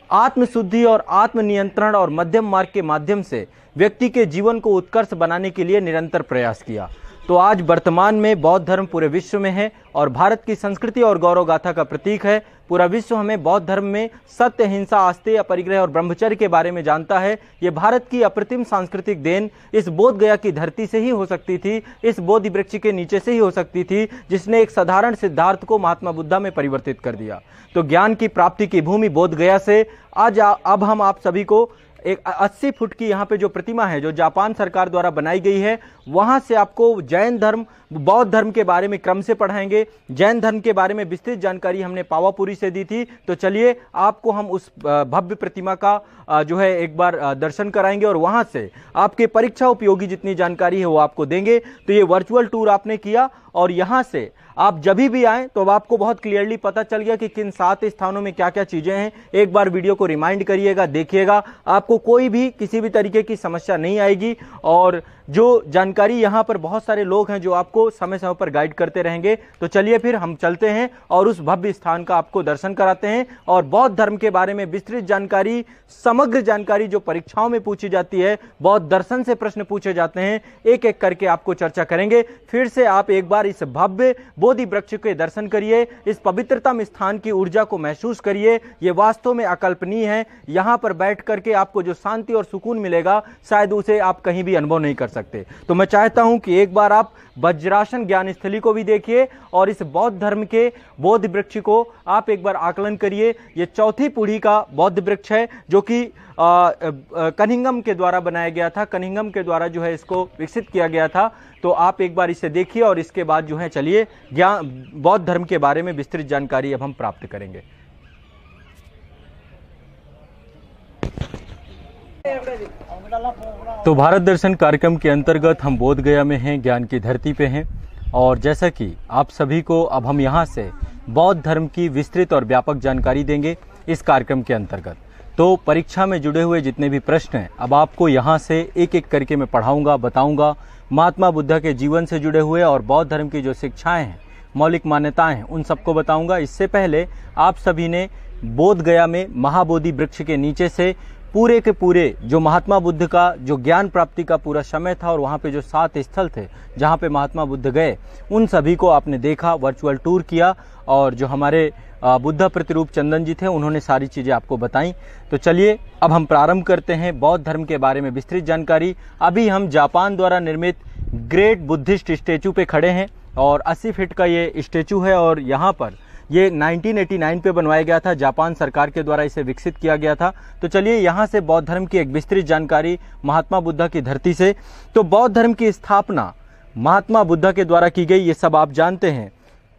आत्मशुद्धि और आत्मनियंत्रण और मध्यम मार्ग के माध्यम से व्यक्ति के जीवन को उत्कर्ष बनाने के लिए निरंतर प्रयास किया। तो आज वर्तमान में बौद्ध धर्म पूरे विश्व में है और भारत की संस्कृति और गौरव गाथा का प्रतीक है। पूरा विश्व हमें बौद्ध धर्म में सत्य, हिंसा, आस्तेय, अपरिग्रह और ब्रह्मचर्य के बारे में जानता है। ये भारत की अप्रतिम सांस्कृतिक देन इस बोध गया की धरती से ही हो सकती थी, इस बोधि वृक्ष के नीचे से ही हो सकती थी, जिसने एक साधारण सिद्धार्थ को महात्मा बुद्धा में परिवर्तित कर दिया। तो ज्ञान की प्राप्ति की भूमि बोध गया से आज अब हम आप सभी को एक 80 फुट की यहाँ पे जो प्रतिमा है, जो जापान सरकार द्वारा बनाई गई है, वहाँ से आपको जैन धर्म, बौद्ध धर्म के बारे में क्रम से पढ़ाएंगे। जैन धर्म के बारे में विस्तृत जानकारी हमने पावापुरी से दी थी। तो चलिए आपको हम उस भव्य प्रतिमा का जो है एक बार दर्शन कराएंगे और वहाँ से आपके परीक्षा उपयोगी जितनी जानकारी है वो आपको देंगे। तो ये वर्चुअल टूर आपने किया और यहाँ से आप जब भी आएँ तो अब आपको बहुत क्लियरली पता चल गया कि किन 7 स्थानों में क्या क्या चीज़ें हैं। एक बार वीडियो को रिमाइंड करिएगा, देखिएगा, आपको कोई भी किसी भी तरीके की समस्या नहीं आएगी। और जो जानकारी यहाँ पर बहुत सारे लोग हैं जो आपको समय समय पर गाइड करते रहेंगे। तो चलिए फिर हम चलते हैं और उस भव्य स्थान का आपको दर्शन कराते हैं और बौद्ध धर्म के बारे में विस्तृत जानकारी, समग्र जानकारी जो परीक्षाओं में पूछी जाती है, बौद्ध दर्शन से प्रश्न पूछे जाते हैं, एक एक करके आपको चर्चा करेंगे। फिर से आप एक बार इस भव्य बोधि वृक्ष के दर्शन करिए, इस पवित्रतम स्थान की ऊर्जा को महसूस करिए। ये वास्तव में अकल्पनीय है। यहाँ पर बैठ करके आपको जो शांति और सुकून मिलेगा, शायद उसे आप कहीं भी अनुभव नहीं कर सकते। तो मैं चाहता हूं कि एक बार आप वज्रासन ज्ञान स्थली को भी देखिए और इस बौद्ध धर्म के बोधि वृक्ष को आप एक बार आकलन करिए। ये चौथी पीढ़ी का बौद्ध वृक्ष है जो कि कनिंघम के द्वारा बनाया गया था। कनिंघम के द्वारा जो है इसको विकसित किया गया था। तो आप एक बार इसे देखिए और इसके बाद जो है चलिए बौद्ध धर्म के बारे में विस्तृत जानकारी अब हम प्राप्त करेंगे। तो भारत दर्शन कार्यक्रम के अंतर्गत हम बोध गया में हैं, ज्ञान की धरती पे हैं और जैसा कि आप सभी को अब हम यहाँ से बौद्ध धर्म की विस्तृत और व्यापक जानकारी देंगे इस कार्यक्रम के अंतर्गत। तो परीक्षा में जुड़े हुए जितने भी प्रश्न हैं अब आपको यहाँ से एक एक करके मैं पढ़ाऊँगा, बताऊँगा। महात्मा बुद्धा के जीवन से जुड़े हुए और बौद्ध धर्म की जो शिक्षाएँ हैं, मौलिक मान्यताएँ हैं, उन सबको बताऊँगा। इससे पहले आप सभी ने बोध गया में महाबोधि वृक्ष के नीचे से पूरे के पूरे जो महात्मा बुद्ध का जो ज्ञान प्राप्ति का पूरा समय था और वहाँ पे जो 7 स्थल थे जहाँ पे महात्मा बुद्ध गए, उन सभी को आपने देखा, वर्चुअल टूर किया और जो हमारे बुद्धा प्रतिरूप चंदन जी थे उन्होंने सारी चीज़ें आपको बताई। तो चलिए अब हम प्रारंभ करते हैं बौद्ध धर्म के बारे में विस्तृत जानकारी। अभी हम जापान द्वारा निर्मित ग्रेट बुद्धिस्ट स्टैचू पे खड़े हैं और 80 फीट का ये स्टैचू है और यहाँ पर ये 1989 पे बनवाया गया था, जापान सरकार के द्वारा इसे विकसित किया गया था। तो चलिए यहाँ से बौद्ध धर्म की एक विस्तृत जानकारी महात्मा बुद्धा की धरती से। तो बौद्ध धर्म की स्थापना महात्मा बुद्धा के द्वारा की गई, ये सब आप जानते हैं।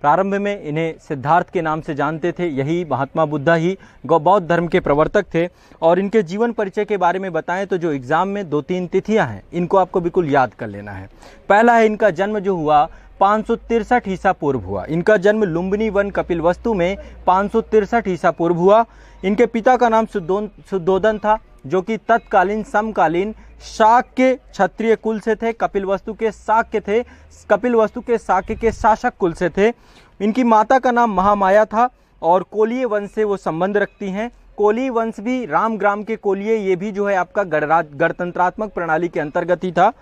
प्रारंभ में इन्हें सिद्धार्थ के नाम से जानते थे, यही महात्मा बुद्धा ही बौद्ध धर्म के प्रवर्तक थे। और इनके जीवन परिचय के बारे में बताएं तो जो एग्जाम में 2-3 तिथियां हैं, इनको आपको बिल्कुल याद कर लेना है। पहला है इनका जन्म जो हुआ 563 ईसा पूर्व हुआ। इनका जन्म लुम्बिनी वन कपिलवस्तु में 563 ईसा पूर्व हुआ। इनके पिता का नाम शुद्धोदन था जो कि तत्कालीन समकालीन शाक्य क्षत्रिय कुल से थे। कपिलवस्तु के शाक्य थे, कपिलवस्तु के शाक्य के शासक कुल से थे। इनकी माता का नाम महामाया था और कोलीय वंश से वो संबंध रखती हैं। कोलीय वंश भी रामग्राम के कोलीय, ये भी जो है आपका गणतंत्रात्मक प्रणाली के अंतर्गत ही था।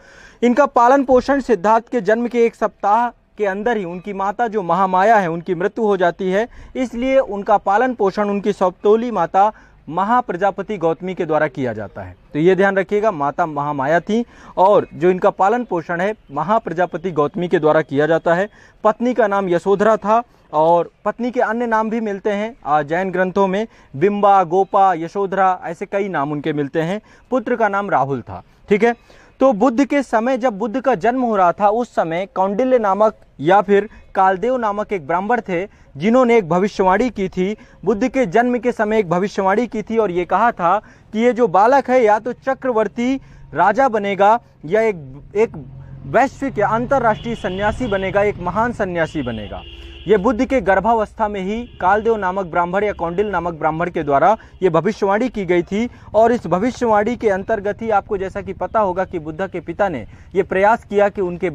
इनका पालन पोषण सिद्धार्थ के जन्म के 1 सप्ताह के अंदर ही उनकी माता जो महामाया है उनकी मृत्यु हो जाती है, इसलिए उनका पालन पोषण उनकी सौतोली माता महाप्रजापति गौतमी के द्वारा किया जाता है। तो ये ध्यान रखिएगा, माता महामाया थी और जो इनका पालन पोषण है महाप्रजापति गौतमी के द्वारा किया जाता है। पत्नी का नाम यशोधरा था और पत्नी के अन्य नाम भी मिलते हैं जैन ग्रंथों में, बिंबा, गोपा, यशोधरा, ऐसे कई नाम उनके मिलते हैं। पुत्र का नाम राहुल था। ठीक है, तो बुद्ध के समय जब बुद्ध का जन्म हो रहा था उस समय कौंडिल्य नामक या फिर कालदेव नामक एक ब्राह्मण थे जिन्होंने एक भविष्यवाणी की थी। बुद्ध के जन्म के समय एक भविष्यवाणी की थी और ये कहा था कि ये जो बालक है या तो चक्रवर्ती राजा बनेगा या एक वैश्विक या अंतर्राष्ट्रीय सन्यासी बनेगा, एक महान सन्यासी बनेगा। ये बुद्ध के गर्भावस्था में ही कालदेव नामक ब्राह्मण या कौंडिल नामक ब्राह्मण के द्वारा ये भविष्यवाणी की गई थी। और इस भविष्यवाणी के अंतर्गत ही आपको जैसा कि पता होगा कि बुद्ध के पिता ने ये प्रयास किया कि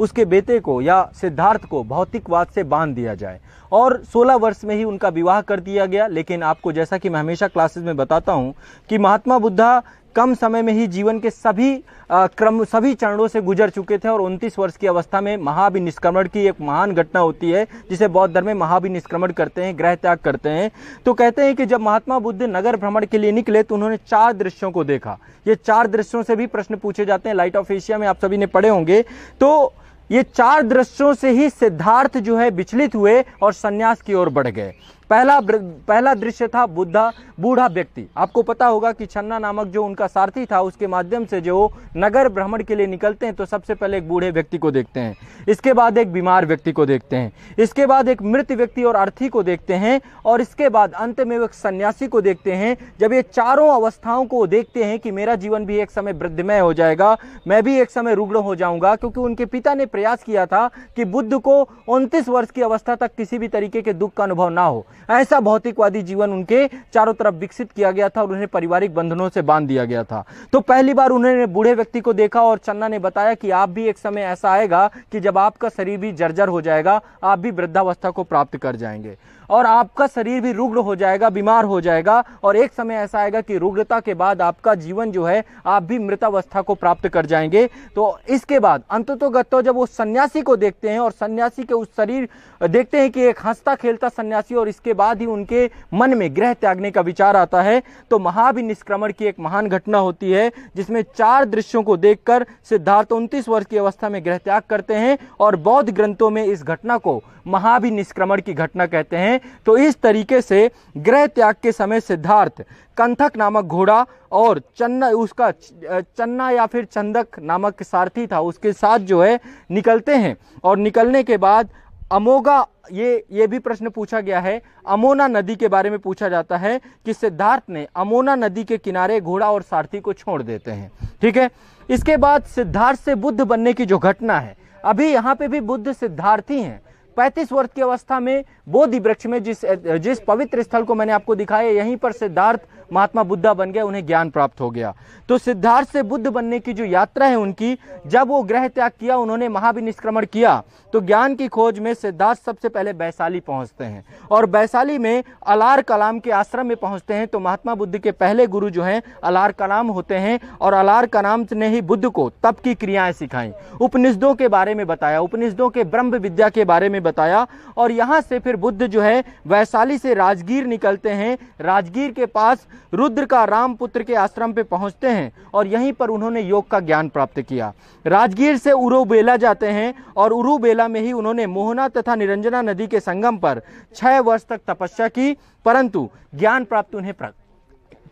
उसके बेटे को या सिद्धार्थ को भौतिकवाद से बांध दिया जाए और 16 वर्ष में ही उनका विवाह कर दिया गया। लेकिन आपको जैसा कि मैं हमेशा क्लासेस में बताता हूँ कि महात्मा बुद्धा कम समय में ही जीवन के सभी चरणों से गुजर चुके थे और 29 वर्ष की अवस्था में महाभिनिष्क्रमण की एक महान घटना होती है, जिसे बौद्ध धर्म में महाभिनिष्क्रमण करते हैं, गृह त्याग करते हैं। तो कहते हैं कि जब महात्मा बुद्ध नगर भ्रमण के लिए निकले तो उन्होंने 4 दृश्यों को देखा। ये 4 दृश्यों से भी प्रश्न पूछे जाते हैं, लाइट ऑफ एशिया में आप सभी ने पढ़े होंगे। तो ये 4 दृश्यों से ही सिद्धार्थ जो है विचलित हुए और सन्यास की ओर बढ़ गए। पहला दृश्य था बूढ़ा व्यक्ति। आपको पता होगा कि छन्ना नामक जो उनका सारथी था, उसके माध्यम से जो नगर भ्रमण के लिए निकलते हैं तो सबसे पहले एक बूढ़े व्यक्ति को देखते हैं, इसके बाद एक बीमार व्यक्ति को देखते हैं, इसके बाद एक मृत व्यक्ति और अर्थी को देखते हैं और इसके बाद अंत में एक सन्यासी को देखते हैं। जब ये चारों अवस्थाओं को देखते हैं कि मेरा जीवन भी एक समय वृद्धमय हो जाएगा, मैं भी एक समय रुग्ण हो जाऊंगा, क्योंकि उनके पिता ने प्रयास किया था कि बुद्ध को 29 वर्ष की अवस्था तक किसी भी तरीके के दुख का अनुभव ना हो। ऐसा भौतिकवादी जीवन उनके चारों तरफ विकसित किया गया था और उन्हें पारिवारिक बंधनों से बांध दिया गया था। तो पहली बार उन्होंने बूढ़े व्यक्ति को देखा और चन्ना ने बताया कि आप भी एक समय ऐसा आएगा कि जब आपका शरीर भी जर्जर हो जाएगा, आप भी वृद्धावस्था को प्राप्त कर जाएंगे और आपका शरीर भी रुग्ण हो जाएगा, बीमार हो जाएगा और एक समय ऐसा आएगा कि रुग्णता के बाद आपका जीवन जो है आप भी मृतावस्था को प्राप्त कर जाएंगे। तो इसके बाद अंततोगत्वा जब वो सन्यासी को देखते हैं और सन्यासी के उस शरीर देखते हैं कि एक हंसता खेलता सन्यासी, और इसके बाद ही उनके मन में गृह त्यागने का विचार आता है। तो महाभिनिष्क्रमण की एक महान घटना होती है जिसमें 4 दृश्यों को देखकर सिद्धार्थ 29 वर्ष की अवस्था में गृह त्याग करते हैं और बौद्ध ग्रंथों में इस घटना को महाभिनिष्क्रमण की घटना कहते हैं। तो इस तरीके से गृह त्याग के समय सिद्धार्थ कंथक नामक घोड़ा और चन्ना या फिर चंदक नामक सारथी था, उसके साथ जो है निकलते हैं और निकलने के बाद अमोगा, ये भी प्रश्न पूछा गया है, अमोना नदी के बारे में पूछा जाता है कि सिद्धार्थ ने अमोना नदी के किनारे घोड़ा और सारथी को छोड़ देते हैं। ठीक है, इसके बाद सिद्धार्थ से बुद्ध बनने की जो घटना है, अभी यहाँ पे भी बुद्ध सिद्धार्थी हैं। 35 वर्ष की अवस्था में बोधि वृक्ष में जिस पवित्र स्थल को मैंने आपको दिखाया, यहीं पर सिद्धार्थ महात्मा बुद्धा बन गए, उन्हें ज्ञान प्राप्त हो गया। तो सिद्धार्थ से बुद्ध बनने की जो यात्रा है उनकी, जब वो गृह त्याग किया, उन्होंने महाभिनिष्क्रमण किया, तो ज्ञान की खोज में सिद्धार्थ सबसे पहले वैशाली पहुंचते हैं और वैशाली में अलार कलाम के आश्रम में पहुंचते हैं। तो महात्मा बुद्ध के पहले गुरु जो हैं अलार कलाम होते हैं और अलार कलाम ने ही बुद्ध को तप की क्रियाएं सिखाई, उपनिषदों के बारे में बताया, उपनिषदों के ब्रह्म विद्या के बारे में बताया। और यहाँ से फिर बुद्ध जो है वैशाली से राजगीर निकलते हैं, राजगीर के पास रुद्र का रामपुत्र के आश्रम पे पहुंचते हैं और यहीं पर उन्होंने योग का ज्ञान प्राप्त किया। राजगीर से उरुबेला जाते हैं और उरुबेला में ही उन्होंने मोहना तथा निरंजना नदी के संगम पर 6 वर्ष तक तपस्या की, परंतु ज्ञान प्राप्त उन्हें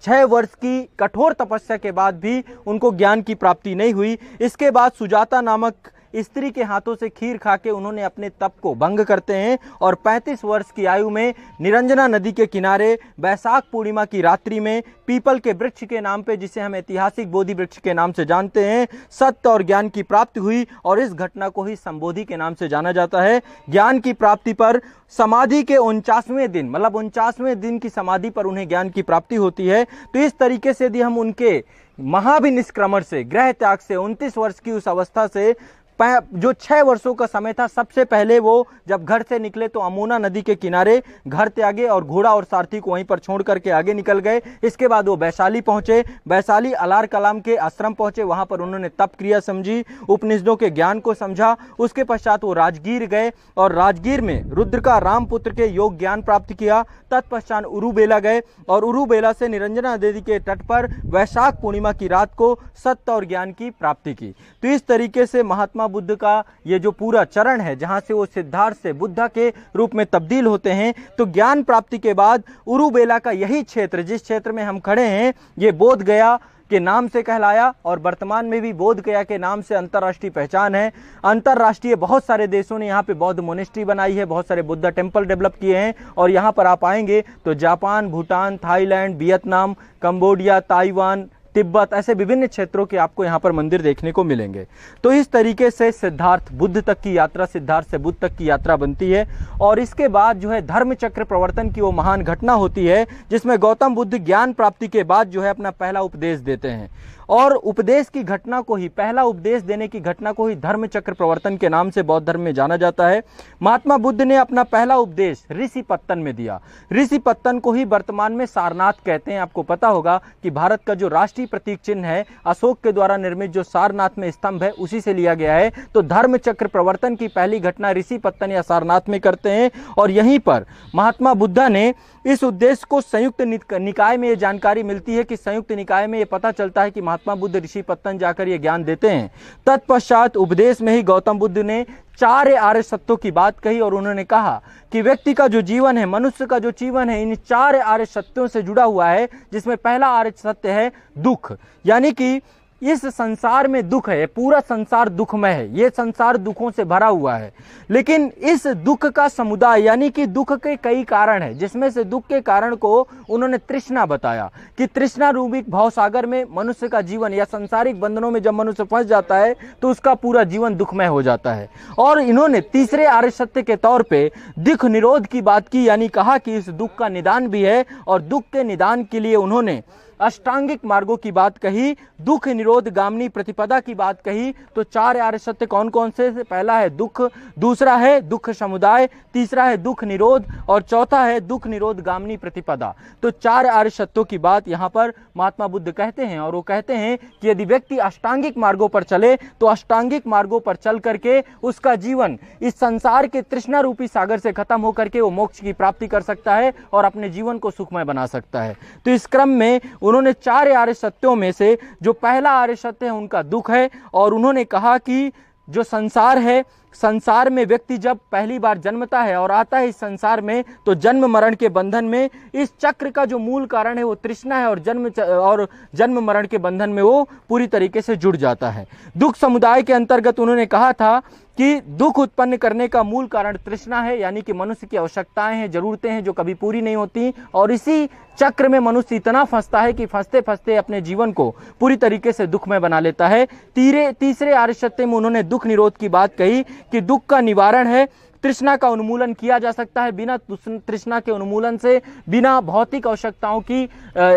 6 वर्ष की कठोर तपस्या के बाद भी उनको ज्ञान की प्राप्ति नहीं हुई। इसके बाद सुजाता नामक स्त्री के हाथों से खीर खा के उन्होंने अपने तप को भंग करते हैं और 35 वर्ष की आयु में निरंजना नदी के किनारे वैशाख पूर्णिमा की रात्रि में पीपल के वृक्ष के नाम पे, जिसे हम ऐतिहासिक बोधि वृक्ष के नाम से जानते हैं, सत्य और ज्ञान की प्राप्ति हुई और इस घटना को ही संबोधि के नाम से जाना जाता है। ज्ञान की प्राप्ति पर समाधि के 49वें दिन, मतलब 49वें दिन की समाधि पर उन्हें ज्ञान की प्राप्ति होती है। तो इस तरीके से यदि हम उनके महाभिनिष्क्रमण से, गृह त्याग से, 29 वर्ष की उस अवस्था से जो 6 वर्षों का समय था, सबसे पहले वो जब घर से निकले तो अमोना नदी के किनारे घर त्यागे और घोड़ा और सारथी को वहीं पर छोड़ करके आगे निकल गए। इसके बाद वो वैशाली पहुंचे, वैशाली अलार कलाम के आश्रम पहुंचे, वहां पर उन्होंने तप क्रिया समझी, उपनिषदों के ज्ञान को समझा। उसके पश्चात वो राजगीर गए और राजगीर में रुद्र का रामपुत्र के योग ज्ञान प्राप्त किया। तत्पश्चात उरुबेला गए और उरुबेला से निरंजना नदी के तट पर वैशाख पूर्णिमा की रात को सत्य और ज्ञान की प्राप्ति की। तो इस तरीके से महात्मा बुद्ध का ये जो पूरा चरण है, जहां से वो सिद्धार्थ से बुद्धा के रूप में तब्दील होते हैं, तो ज्ञान प्राप्ति के बाद उरुबेला का यही क्षेत्र, जिस क्षेत्र में हम खड़े हैं, ये बोध गया के नाम से कहलाया और वर्तमान में भी बोध गया के नाम से अंतर्राष्ट्रीय पहचान है। अंतर्राष्ट्रीय बहुत सारे देशों ने यहाँ पे बौद्ध मोनेस्ट्री बनाई है, बहुत सारे बुद्धा टेम्पल डेवलप किए हैं और यहाँ पर आप आएंगे तो Japan, Bhutan, Thailand, Vietnam, Cambodia, Taiwan, Tibet, ऐसे विभिन्न क्षेत्रों के आपको यहाँ पर मंदिर देखने को मिलेंगे। तो इस तरीके से सिद्धार्थ बुद्ध तक की यात्रा, सिद्धार्थ से बुद्ध तक की यात्रा बनती है। और इसके बाद जो है धर्म चक्र प्रवर्तन की वो महान घटना होती है, जिसमें गौतम बुद्ध ज्ञान प्राप्ति के बाद जो है अपना पहला उपदेश देते हैं और उपदेश की घटना को ही, पहला उपदेश देने की घटना को ही धर्म चक्र प्रवर्तन के नाम से बौद्ध धर्म में जाना जाता है। महात्मा बुद्ध ने अपना पहला उपदेश ऋषिपत्तन में दिया। ऋषिपत्तन को ही वर्तमान में सारनाथ कहते हैं। आपको पता होगा कि भारत का जो राष्ट्रीय उसी प्रतीक चिन्ह है, अशोक के द्वारा निर्मित जो सारनाथ में स्तंभ है उसी से लिया गया है। तो धर्म चक्र प्रवर्तन की पहली घटना ऋषिपत्तन या सारनाथ में करते हैं और यहीं पर महात्मा बुद्धा ने इस उद्देश्य को संयुक्त निकाय में ये जानकारी मिलती है कि संयुक्त निकाय में ये पता चलता है कि महात्मा बुद्ध ऋषिपत्तन जाकर ये ज्ञान देते हैं। तत्पश्चात उपदेश में ही गौतम बुद्ध ने 4 आर्य सत्यों की बात कही और उन्होंने कहा कि व्यक्ति का जो जीवन है, मनुष्य का जो जीवन है, इन 4 आर्य सत्यों से जुड़ा हुआ है, जिसमें पहला आर्य सत्य है दुख। यानी कि इस संसार में दुख है, पूरा संसार दुखमय है, ये संसार दुखों से भरा हुआ है। लेकिन इस दुख का समुदाय यानी कि दुख के कई कारण है, जिसमें से दुख के कारण को उन्होंने तृष्णा बताया कि तृष्णा रूपी भवसागर में मनुष्य का जीवन या सांसारिक बंधनों में जब मनुष्य फंस जाता है तो उसका पूरा जीवन दुखमय हो जाता है। और इन्होंने तीसरे आर्य सत्य के तौर पे दुख निरोध की बात की, यानी कहा कि इस दुख का निदान भी है और दुख के निदान के लिए उन्होंने अष्टांगिक मार्गों की बात कही, दुख निरोध गामिनी प्रतिपदा की बात कही। तो 4 आर्य सत्य कौन कौन से? पहला है दुख, दूसरा है दुख समुदाय, तीसरा है दुख निरोध और चौथा है दुख निरोध गामिनी प्रतिपदा। तो 4 आर्य सत्यों की बात यहाँ पर महात्मा बुद्ध कहते हैं और वो कहते हैं कि यदि व्यक्ति अष्टांगिक मार्गों पर चले तो अष्टांगिक मार्गों पर चल करके उसका जीवन इस संसार के तृष्णा रूपी सागर से खत्म होकर के वो मोक्ष की प्राप्ति कर सकता है और अपने जीवन को सुखमय बना सकता है। तो इस क्रम में उन्होंने 4 आर्य सत्यों में से जो पहला आर्य सत्य है उनका दुख है और उन्होंने कहा कि जो संसार है, संसार में व्यक्ति जब पहली बार जन्मता है और आता है इस संसार में तो जन्म मरण के बंधन में इस चक्र का जो मूल कारण है वो तृष्णा है और जन्म मरण के बंधन में वो पूरी तरीके से जुड़ जाता है। दुख समुदाय के अंतर्गत उन्होंने कहा था कि दुख उत्पन्न करने का मूल कारण तृष्णा है, यानी कि मनुष्य की आवश्यकताएं हैं, जरूरतें हैं जो कभी पूरी नहीं होती और इसी चक्र में मनुष्य इतना फंसता है कि फंसते फंसते अपने जीवन को पूरी तरीके से दुखमय बना लेता है। तीसरे आर्य सत्य में उन्होंने दुख निरोध की बात कही कि दुख का निवारण है, तृष्णा का उन्मूलन किया जा सकता है। बिना तृष्णा के उन्मूलन से, बिना भौतिक आवश्यकताओं की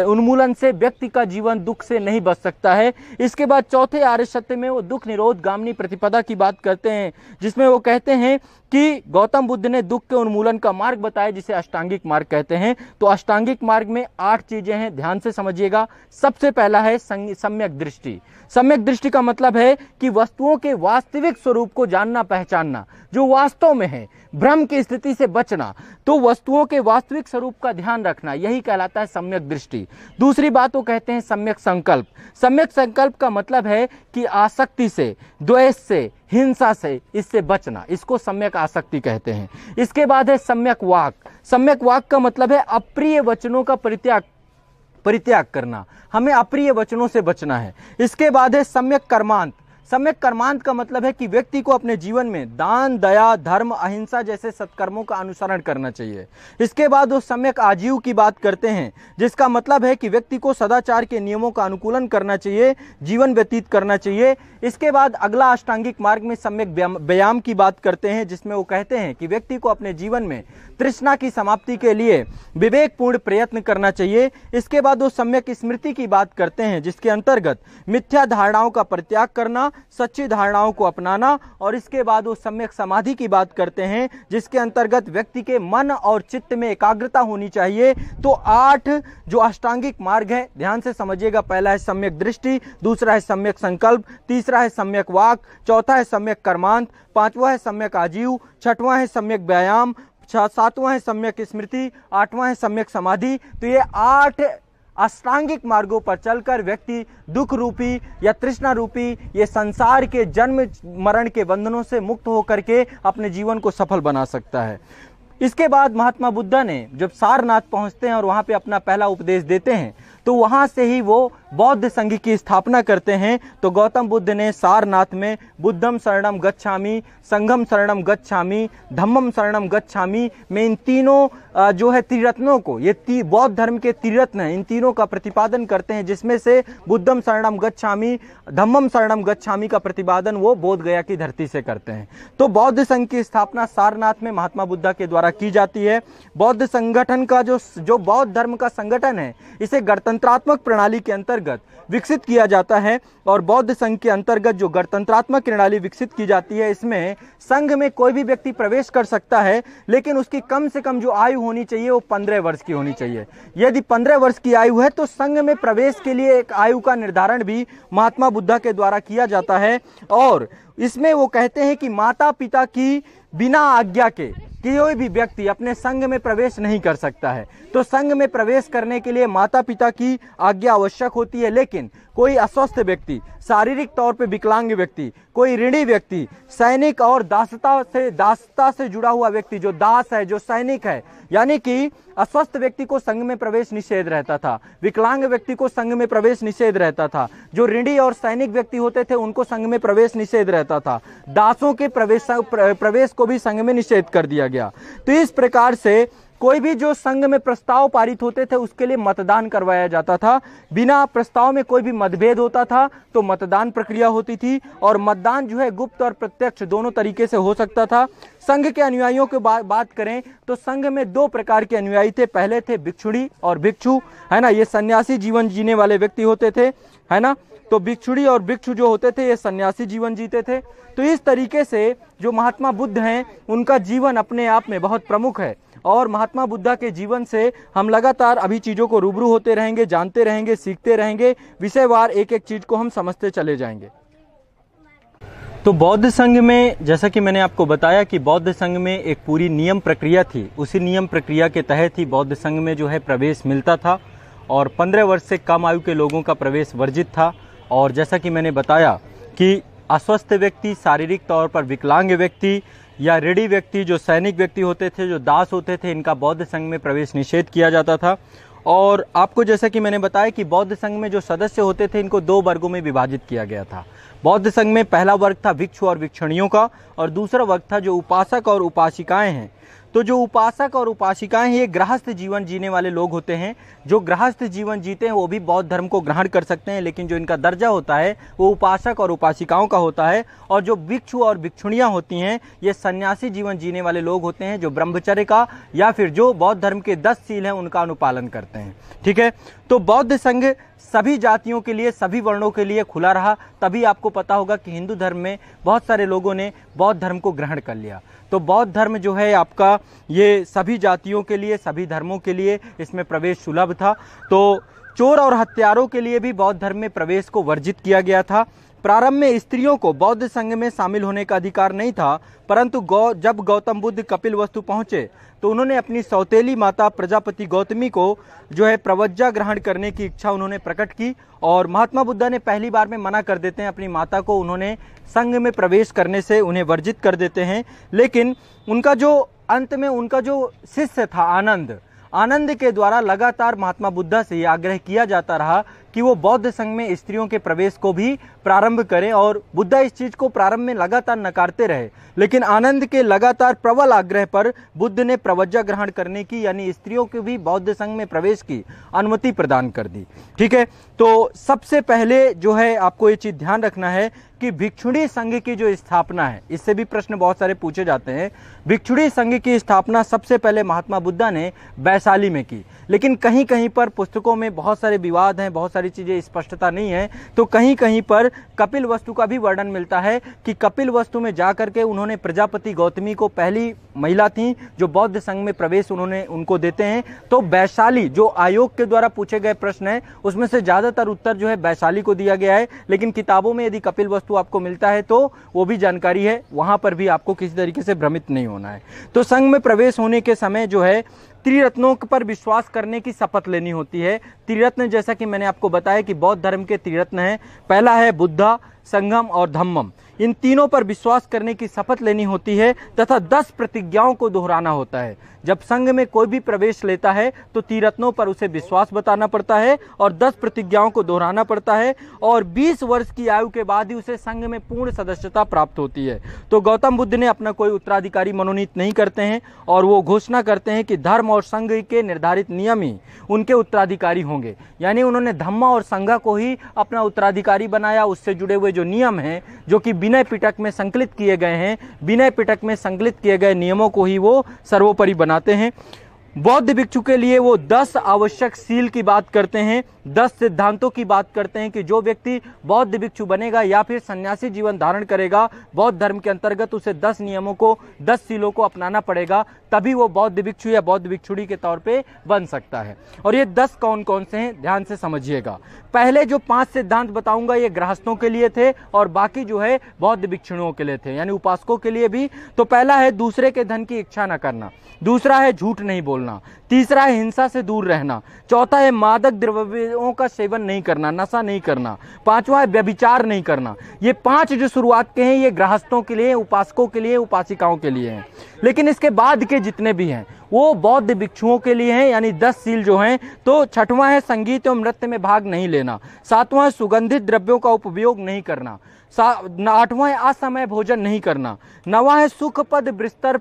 उन्मूलन से व्यक्ति का जीवन दुख से नहीं बच सकता है। इसके बाद चौथे आर्य सत्य में वो दुख निरोध गामिनी प्रतिपदा की बात करते हैं, जिसमें वो कहते हैं कि गौतम बुद्ध ने दुख के उन्मूलन का मार्ग बताया जिसे अष्टांगिक मार्ग कहते हैं। तो अष्टांगिक मार्ग में 8 चीजें हैं, ध्यान से समझिएगा। सबसे पहला है सम्यक दृष्टि। सम्यक दृष्टि का मतलब है कि वस्तुओं के वास्तविक स्वरूप को जानना, पहचानना, जो वास्तव में है, भ्रम की स्थिति से बचना। तो वस्तुओं के वास्तविक स्वरूप का ध्यान रखना, यही कहलाता है सम्यक दृष्टि। दूसरी बात वो कहते हैं सम्यक संकल्प। सम्यक संकल्प का मतलब है कि आसक्ति से, द्वेष से, हिंसा से, इससे बचना, इसको सम्यक आसक्ति कहते हैं। इसके बाद है सम्यक वाक। सम्यक वाक का मतलब है अप्रिय वचनों का परित्याग करना, हमें अप्रिय वचनों से बचना है। इसके बाद है सम्यक कर्मांत। सम्यक कर्मांत का मतलब है कि व्यक्ति को अपने जीवन में दान, दया, धर्म, अहिंसा जैसे सत्कर्मों का अनुसरण करना चाहिए। इसके बाद वो सम्यक आजीव की बात करते हैं, जिसका मतलब है कि व्यक्ति को सदाचार के नियमों का अनुकूलन करना चाहिए, जीवन व्यतीत करना चाहिए। इसके बाद अगला अष्टांगिक मार्ग में सम्यक व्यायाम की बात करते हैं, जिसमें वो कहते हैं कि व्यक्ति को अपने जीवन में तृष्णा की समाप्ति के लिए विवेकपूर्ण प्रयत्न करना चाहिए। इसके बाद वो सम्यक स्मृति की बात करते हैं, जिसके अंतर्गत मिथ्या धारणाओं का परित्याग करना, सच्ची धारणाओं को अपनाना। और इसके बाद वो सम्यक समाधि की बात करते हैं, जिसके अंतर्गत व्यक्ति के मन और चित्त में एकाग्रता होनी चाहिए। तो 8 जो अष्टांगिक मार्ग है, ध्यान से समझिएगा। पहला है सम्यक दृष्टि, दूसरा है सम्यक संकल्प, तीसरा है सम्यक वाक, चौथा है सम्यक कर्मांत, 5वां है सम्यक आजीव, 6वां है सम्यक व्यायाम, 7वां है सम्यक स्मृति, 8वां है सम्यक समाधि। तो ये 8 अष्टांगिक मार्गों पर चलकर व्यक्ति दुख रूपी या तृष्णा रूपी ये संसार के जन्म मरण के बंधनों से मुक्त होकर के अपने जीवन को सफल बना सकता है। इसके बाद महात्मा बुद्ध ने जब सारनाथ पहुंचते हैं और वहां पे अपना पहला उपदेश देते हैं, तो वहां से ही वो बौद्ध संघ की स्थापना करते हैं। तो गौतम बुद्ध ने सारनाथ में बुद्धम शरणम गच्छामि, संघम शरणम गच्छामि, धम्मम शरणम गच्छामि में इन तीनों जो है त्रिरत्नों को, ये बौद्ध धर्म के त्रिरत्न हैं, इन तीनों का प्रतिपादन करते हैं, जिसमें से बुद्धम शरणम गच्छामि, धम्मम शरणम गच्छामि का प्रतिपादन वो बोध गया की धरती से करते हैं। तो बौद्ध संघ की स्थापना सारनाथ में महात्मा बुद्ध के द्वारा द्वारा की जाती है। बौद्ध संगठन का जो बौद्ध धर्म का संगठन है, इसे गणतंत्रात्मक प्रणाली के अंतर्गत विकसित किया जाता है। और बौद्ध संघ के अंतर्गत जो गणतंत्रात्मक प्रणाली विकसित की जाती है, इसमें संघ में कोई भी व्यक्ति प्रवेश कर सकता है, लेकिन उसकी कम से कम जो आयु होनी चाहिए वो 15 वर्ष की होनी चाहिए। यदि 15 वर्ष की आयु है तो संघ में प्रवेश के लिए एक आयु का निर्धारण भी महात्मा बुद्ध के द्वारा किया जाता है। और इसमें वो कहते हैं कि माता पिता की बिना आज्ञा के कोई भी व्यक्ति अपने संघ में प्रवेश नहीं कर सकता है। तो संघ में प्रवेश करने के लिए माता पिता की आज्ञा आवश्यक होती है, लेकिन कोई अस्वस्थ व्यक्ति, शारीरिक तौर पे विकलांग व्यक्ति, कोई ऋणी व्यक्ति, सैनिक और दासता से जुड़ा हुआ व्यक्ति, जो दास है, जो सैनिक है, यानी कि अस्वस्थ व्यक्ति को संघ में प्रवेश निषेध रहता था, विकलांग व्यक्ति को संघ में प्रवेश निषेध रहता था, जो ऋणी और सैनिक व्यक्ति होते थे उनको संघ में प्रवेश निषेध रहता था, दासों के प्रवेश को भी संघ में निषेध कर दिया गया। तो इस प्रकार से कोई भी जो संघ में प्रस्ताव पारित होते थे उसके लिए मतदान करवाया जाता था। बिना प्रस्ताव में कोई भी मतभेद होता था तो मतदान प्रक्रिया होती थी, और मतदान जो है गुप्त और प्रत्यक्ष दोनों तरीके से हो सकता था। संघ के अनुयायियों की बात करें तो संघ में 2 प्रकार के अनुयायी थे। पहले थे भिक्षुणी और भिक्षु, है ना, ये सन्यासी जीवन जीने वाले व्यक्ति होते थे, है ना। तो भिक्षुणी और भिक्षु जो होते थे ये सन्यासी जीवन जीते थे। तो इस तरीके से जो महात्मा बुद्ध हैं उनका जीवन अपने आप में बहुत प्रमुख है, और महात्मा बुद्ध के जीवन से हम लगातार अभी चीज़ों को रूबरू होते रहेंगे, जानते रहेंगे, सीखते रहेंगे, विषयवार एक एक चीज़ को हम समझते चले जाएंगे। तो बौद्ध संघ में, जैसा कि मैंने आपको बताया कि बौद्ध संघ में एक पूरी नियम प्रक्रिया थी, उसी नियम प्रक्रिया के तहत ही बौद्ध संघ में जो है प्रवेश मिलता था, और 15 वर्ष से कम आयु के लोगों का प्रवेश वर्जित था। और जैसा कि मैंने बताया कि अस्वस्थ व्यक्ति, शारीरिक तौर पर विकलांग व्यक्ति या ऋणी व्यक्ति, जो सैनिक व्यक्ति होते थे, जो दास होते थे, इनका बौद्ध संघ में प्रवेश निषेध किया जाता था। और आपको जैसा कि मैंने बताया कि बौद्ध संघ में जो सदस्य होते थे इनको 2 वर्गों में विभाजित किया गया था। बौद्ध संघ में पहला वर्ग था भिक्षु और भिक्षुणियों का, और दूसरा वर्ग था जो उपासक और उपासिकाएं हैं। तो जो उपासक और उपासिकाएं हैं ये गृहस्थ जीवन जीने वाले लोग होते हैं। जो गृहस्थ जीवन जीते हैं वो भी बौद्ध धर्म को ग्रहण कर सकते हैं, लेकिन जो इनका दर्जा होता है वो उपासक और उपासिकाओं का होता है। और जो भिक्षु और भिक्षुणियां होती हैं ये सन्यासी जीवन जीने वाले लोग होते हैं, जो ब्रह्मचर्य का या फिर जो बौद्ध धर्म के 10 सील हैं उनका अनुपालन करते हैं। ठीक है, तो बौद्ध संघ सभी जातियों के लिए, सभी वर्णों के लिए खुला रहा। तभी आपको पता होगा कि हिंदू धर्म में बहुत सारे लोगों ने बौद्ध धर्म को ग्रहण कर लिया। तो बौद्ध धर्म जो है आपका ये सभी जातियों के लिए, सभी धर्मों के लिए इसमें प्रवेश सुलभ था। तो चोर और हत्यारों के लिए भी बौद्ध धर्म में प्रवेश को वर्जित किया गया था। प्रारंभ में स्त्रियों को बौद्ध संघ में शामिल होने का अधिकार नहीं था, परंतु जब गौतम बुद्ध कपिलवस्तु पहुंचे तो उन्होंने अपनी सौतेली माता प्रजापति गौतमी को जो है प्रवज्जा ग्रहण करने की इच्छा उन्होंने प्रकट की, और महात्मा बुद्ध ने पहली बार में मना कर देते हैं अपनी माता को, उन्होंने संघ में प्रवेश करने से उन्हें वर्जित कर देते हैं। लेकिन उनका जो अंत में उनका जो शिष्य था आनंद के द्वारा लगातार महात्मा बुद्ध से यह आग्रह किया जाता रहा कि वो बौद्ध संघ में स्त्रियों के प्रवेश को भी प्रारंभ करें, और बुद्ध इस चीज को प्रारंभ में लगातार नकारते रहे। लेकिन आनंद के लगातार प्रबल आग्रह पर बुद्ध ने प्रवज्जा ग्रहण करने की, यानी स्त्रियों को भी बौद्ध संघ में प्रवेश की अनुमति प्रदान कर दी। ठीक है, तो सबसे पहले जो है आपको ये चीज ध्यान रखना है कि भिक्षुणी संघ की जो स्थापना है, इससे भी प्रश्न बहुत सारे पूछे जाते हैं। भिक्षुणी संघ की स्थापना सबसे पहले महात्मा बुद्ध ने वैशाली में की, लेकिन कहीं कहीं पर पुस्तकों में बहुत सारे विवाद हैं, बहुत सारी चीजें स्पष्टता नहीं है। तो कहीं कहीं पर कपिलवस्तु का भी वर्णन मिलता है कि कपिलवस्तु में जाकर के उन्होंने प्रजापति गौतमी को, पहली महिला थी जो बौद्ध संघ में प्रवेश उन्होंने उनको देते हैं। तो वैशाली जो आयोग के द्वारा पूछे गए प्रश्न है उसमें से ज्यादातर उत्तर जो है वैशाली को दिया गया है, लेकिन किताबों में यदि कपिलवस्तु आपको मिलता है तो वो भी जानकारी है, वहां पर भी आपको किसी तरीके से भ्रमित नहीं होना है। तो संघ में प्रवेश होने के समय जो है त्रिरत्नों पर विश्वास करने की शपथ लेनी होती है। त्रिरत्न जैसा कि मैंने आपको बताया कि बौद्ध धर्म के त्रिरत्न हैं, पहला है बुद्धा, संगम और धम्मम। इन तीनों पर विश्वास करने की शपथ लेनी होती है तथा 10 प्रतिज्ञाओं को दोहराना होता है। जब संघ में कोई भी प्रवेश लेता है तो त्रिरत्नों पर उसे विश्वास बताना पड़ता है और 10 प्रतिज्ञाओं को दोहराना पड़ता है, और 20 वर्ष की आयु के बाद ही उसे संघ में पूर्ण सदस्यता प्राप्त होती है। तो गौतम बुद्ध ने अपना कोई उत्तराधिकारी मनोनीत नहीं करते हैं, और वो घोषणा करते हैं कि धर्म और संघ के निर्धारित नियम ही उनके उत्तराधिकारी होंगे। यानी उन्होंने धम्मा और संघ को ही अपना उत्तराधिकारी बनाया। उससे जुड़े हुए जो नियम हैं, जो कि विनय पिटक में संकलित किए गए हैं, विनय पिटक में संकलित किए गए नियमों को ही वो सर्वोपरि बनाते हैं। बौद्ध भिक्षु के लिए वो 10 आवश्यक सील की बात करते हैं, 10 सिद्धांतों की बात करते हैं कि जो व्यक्ति बौद्ध भिक्षु बनेगा या फिर सन्यासी जीवन धारण करेगा, बौद्ध धर्म के अंतर्गत उसे 10 नियमों को, 10 सीलों को अपनाना पड़ेगा, तभी वो बौद्ध भिक्षु या बौद्ध भिक्षुणी के तौर पे बन सकता है। और ये 10 कौन कौन से हैं, ध्यान से समझिएगा। पहले जो 5 सिद्धांत बताऊंगा ये गृहस्थों के लिए थे और बाकी जो है बौद्ध भिक्षुणियों के लिए थे, यानी उपासकों के लिए भी। तो पहला है दूसरे के धन की इच्छा न करना, दूसरा है झूठ नहीं बोलना, तीसरा है हिंसा से दूर रहना, चौथा है मादक द्रव्यों का सेवन नहीं करना, नशा नहीं करना, पांचवा है व्यभिचार नहीं करना। ये 5 जो शुरुआत के हैं ये गृहस्थों के लिए, उपासकों के लिए, उपासिकाओं के लिए हैं। लेकिन इसके बाद के जितने भी हैं वो बौद्ध भिक्षुओं के लिए हैं, यानी 10 सील जो हैं। तो छठवां है संगीत एवं नृत्य में भाग नहीं लेना, सातवां है सुगंधित द्रव्यों का उपयोग नहीं करना, आठवां है असमय भोजन नहीं करना, नौवां है सुखपद बिस्तर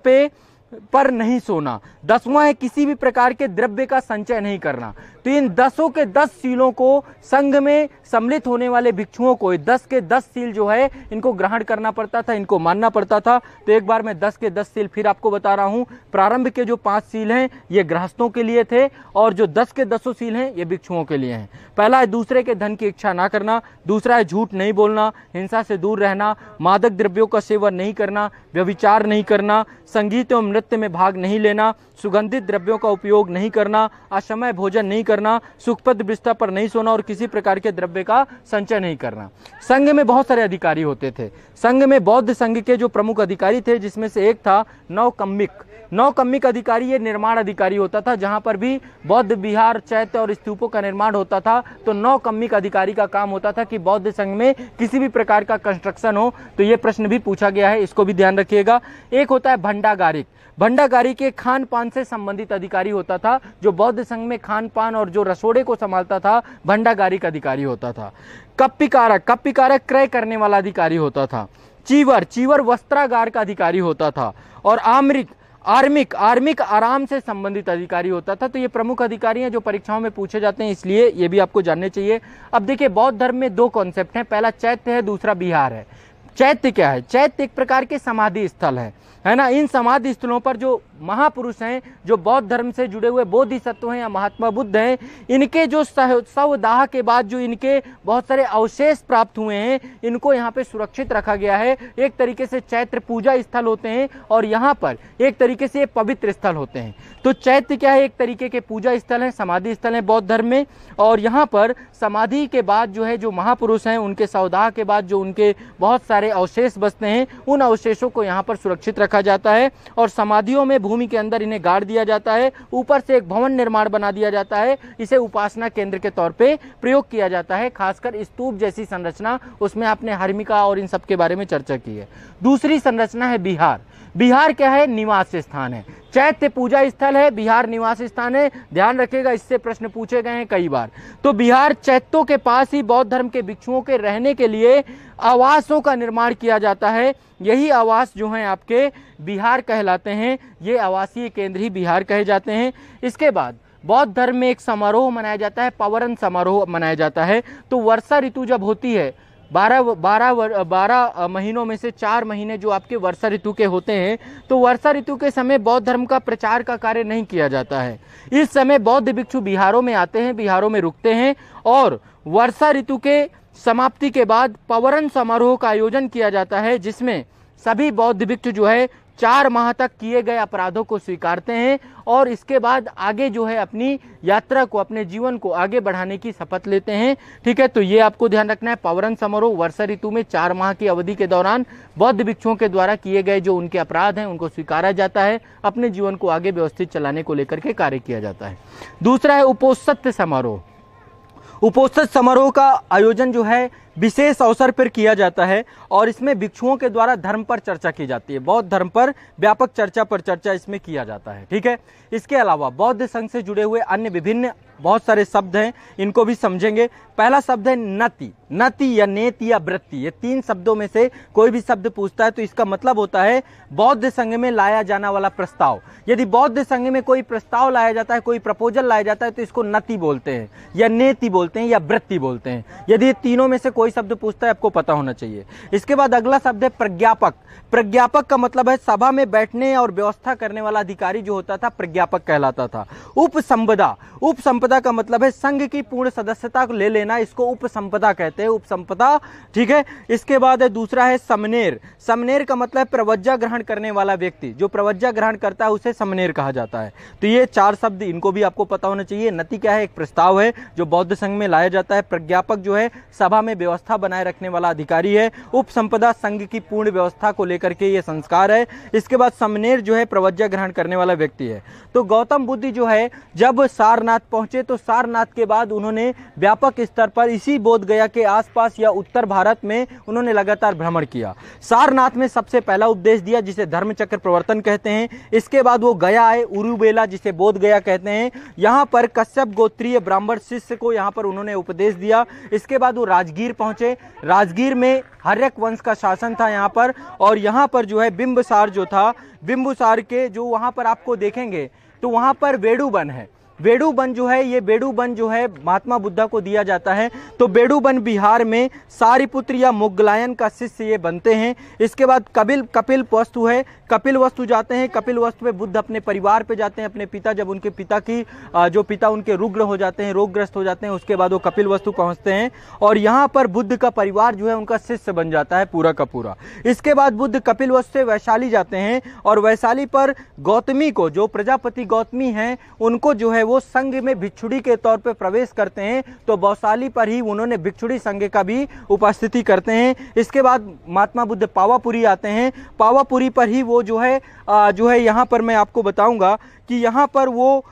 पर नहीं सोना, 10वां है किसी भी प्रकार के द्रव्य का संचय नहीं करना। तो इन 10 के 10 सीलों को संघ में सम्मिलित होने वाले भिक्षुओं को 10 के 10 सील जो है इनको ग्रहण करना पड़ता था, इनको मानना पड़ता था। तो एक बार मैं 10 के 10 सील फिर आपको बता रहा हूं। प्रारंभ के जो 5 सील हैं ये गृहस्थों के लिए थे और जो 10 के 10 सील हैं ये भिक्षुओं के लिए हैं। पहला है दूसरे के धन की इच्छा ना करना, दूसरा है झूठ नहीं बोलना, हिंसा से दूर रहना, मादक द्रव्यों का सेवन नहीं करना, व्यभिचार नहीं करना, संगीत एवं नृत्य में भाग नहीं लेना, सुगंधित द्रव्यों का उपयोग नहीं करना, असमय भोजन नहीं करना, सुखपद बिस्तर पर नहीं सोना और किसी प्रकार के द्रव्य का संचय नहीं करना। संघ में बहुत सारे अधिकारी होते थे। संघ में बौद्ध संघ के जो प्रमुख अधिकारी थे जिसमें से एक था नौकम्मिक अधिकारी। ये निर्माण अधिकारी होता था, जहां पर भी बौद्ध विहार, चैत्य और स्तूपों का निर्माण होता था तो नौकम्मिक अधिकारी का काम होता था कि बौद्ध संघ में किसी भी प्रकार का कंस्ट्रक्शन हो। तो ये प्रश्न भी पूछा गया है, इसको भी ध्यान रखिएगा। एक होता है भंडागारिक के खान पान से संबंधित अधिकारी होता था। जो बौद्ध संघ में खान पान और जो रसोड़े को संभालता था भंडागारिक अधिकारी होता था। कप्पिकारक क्रय करने वाला अधिकारी होता था। चीवर वस्त्रागार का अधिकारी होता था। और आर्मिक आराम से संबंधित अधिकारी होता था। तो ये प्रमुख अधिकारी हैं जो परीक्षाओं में पूछे जाते हैं, इसलिए ये भी आपको जानने चाहिए। अब देखिए बौद्ध धर्म में 2 कॉन्सेप्ट हैं, पहला चैत्य है, दूसरा विहार है। चैत्य क्या है? चैत्य एक प्रकार के समाधि स्थल है ना। इन समाधि स्थलों पर जो महापुरुष हैं, जो बौद्ध धर्म से जुड़े हुए बोधिसत्व हैं या महात्मा बुद्ध हैं, इनके जो शवदाह के बाद जो इनके बहुत सारे अवशेष प्राप्त हुए हैं, इनको यहाँ पे सुरक्षित रखा गया है। एक तरीके से चैत्य पूजा स्थल होते हैं और यहाँ पर एक तरीके से पवित्र स्थल होते हैं। तो चैत्य क्या है? एक तरीके के पूजा स्थल है, समाधि स्थल है बौद्ध धर्म में। और यहाँ पर समाधि के बाद जो है जो महापुरुष हैं उनके शवदाह के बाद जो उनके बहुत सारे अवशेष बचते हैं, उन अवशेषों को यहाँ पर सुरक्षित रखा जाता है। और समाधियों में भूमि के अंदर इन्हें गाड़ दिया जाता है, ऊपर से एक भवन निर्माण बना दिया जाता है। इसे उपासना केंद्र के तौर पे प्रयोग किया जाता है, खासकर स्तूप जैसी संरचना, उसमें आपने हर्मिका और इन सब के बारे में चर्चा की है। दूसरी संरचना है बिहार क्या है? निवास स्थान है। चैत्य पूजा स्थल है, बिहार निवास स्थान है। ध्यान रखिएगा, इससे प्रश्न पूछे गए हैं कई बार। तो बिहार चैत्यों के पास ही बौद्ध धर्म के भिक्षुओं के रहने के लिए आवासों का निर्माण किया जाता है। यही आवास जो हैं आपके बिहार कहलाते हैं, ये आवासीय केंद्र ही बिहार कहे जाते हैं। इसके बाद बौद्ध धर्म में एक समारोह मनाया जाता है, पवरन समारोह मनाया जाता है। तो वर्षा ऋतु जब होती है, 12 महीनों में से 4 महीने जो आपके वर्षा ऋतु के होते हैं, तो वर्षा ऋतु के समय बौद्ध धर्म का प्रचार का कार्य नहीं किया जाता है। इस समय बौद्ध भिक्षु बिहारों में आते हैं, बिहारों में रुकते हैं और वर्षा ऋतु के समाप्ति के बाद पवरन समारोह का आयोजन किया जाता है, जिसमें सभी बौद्ध भिक्षु जो है 4 माह तक किए गए अपराधों को स्वीकारते हैं और इसके बाद आगे जो है अपनी यात्रा को, अपने जीवन को आगे बढ़ाने की शपथ लेते हैं। ठीक है, तो ये आपको ध्यान रखना है। पवरन समारोह वर्षा ऋतु में 4 माह की अवधि के दौरान बौद्ध भिक्षुओं के द्वारा किए गए जो उनके अपराध हैं उनको स्वीकारा जाता है, अपने जीवन को आगे व्यवस्थित चलाने को लेकर के कार्य किया जाता है। दूसरा है उपोत्सव समारोह। उपोत्सव समारोह का आयोजन जो है विशेष अवसर पर किया जाता है और इसमें भिक्षुओं के द्वारा धर्म पर चर्चा की जाती है। बौद्ध धर्म पर व्यापक चर्चा इसमें किया जाता है। ठीक है, इसके अलावा बौद्ध संघ से जुड़े हुए अन्य विभिन्न बहुत सारे शब्द हैं, इनको भी समझेंगे। पहला शब्द है नति या नेति या वृत्ति। ये 3 शब्दों में से कोई भी शब्द पूछता है तो इसका मतलब होता है बौद्ध संघ में लाया जाने वाला प्रस्ताव। यदि बौद्ध संघ में कोई प्रस्ताव लाया जाता है, कोई प्रपोजल लाया जाता है, तो इसको नति बोलते हैं या नेति बोलते हैं या वृत्ति बोलते हैं। यदि ये तीनों में से कोई कोई शब्द पूछता है आपको पता होना चाहिए। इसके बाद अगला शब्द है प्रज्ञापक। प्रज्ञापक का मतलब है सभा में बैठने और व्यवस्था करने वाला अधिकारी जो होता था प्रज्ञापक कहलाता था। उपसंपदा, उपसंपदा का मतलब है संघ की पूर्ण सदस्यता को ले लेना, इसको उपसंपदा कहते हैं, उपसंपदा, ठीक है। इसके बाद है दूसरा है समनेर। समनेर का मतलब है प्रवज्जा ग्रहण करने वाला व्यक्ति, जो प्रवज्जा ग्रहण करता है उसे समनेर कहा जाता है। तो ये 4 शब्द इनको भी आपको पता होना चाहिए। नति क्या है? एक प्रस्ताव है जो बौद्ध संघ में लाया जाता है। प्रज्ञापक जो है सभा में व्यवस्था बनाए रखने वाला अधिकारी है। उपसंपदा संघ की पूर्ण व्यवस्था को लेकर के ये संस्कार है। इसके बाद समनेर जो है प्रवज्जा ग्रहण करने वाला व्यक्ति है। तो गौतम बुद्ध जो है जब सारनाथ पहुंचे तो सारनाथ के बाद उन्होंने व्यापक स्तर पर इसी बोध गया के आसपास या उत्तर भारत में उन्होंने लगातार भ्रमण किया। सारनाथ में सबसे पहला उपदेश दिया जिसे धर्म चक्र प्रवर्तन कहते हैं। इसके बाद वो गया आए, उरुबेला जिसे बोध गया कहते हैं। यहाँ पर कश्यप गोत्रीय ब्राह्मण शिष्य को यहाँ पर उन्होंने उपदेश दिया। इसके बाद वो राजगीर पहुंचे। राजगीर में हर्यक वंश का शासन था यहाँ पर, और यहाँ पर जो है बिंबसार जो था, बिंबसार के जो वहाँ पर आपको देखेंगे तो वहाँ पर वेड़ुवन है। वेड़ुवन जो है, ये वेड़ुवन जो है महात्मा बुद्धा को दिया जाता है। तो वेड़ुवन बिहार में सारिपुत्र या मुगलायन का शिष्य ये बनते हैं। इसके बाद कपिल वस्तु है, कपिल वस्तु जाते हैं। कपिल वस्तु में बुद्ध अपने परिवार पे जाते हैं, अपने पिता, जब उनके पिता की जो पिता उनके रुग्ण हो जाते हैं, रोगग्रस्त हो जाते हैं, उसके बाद वो कपिल वस्तु पहुंचते हैं और यहाँ पर बुद्ध का परिवार जो है उनका शिष्य बन जाता है पूरा का पूरा। इसके बाद बुद्ध कपिल वस्तु से वैशाली जाते हैं और वैशाली पर गौतमी को, जो प्रजापति गौतमी हैं, उनको जो है वो संघ में भिक्षुड़ी के तौर पे प्रवेश करते हैं। तो वैशाली पर ही उन्होंने भिक्षुड़ी संघ का भी उपस्थिति करते हैं। इसके बाद महात्मा बुद्ध पावापुरी आते हैं। पावापुरी पर ही वो जो है यहाँ पर मैं आपको बताऊंगा कि यहाँ पर वो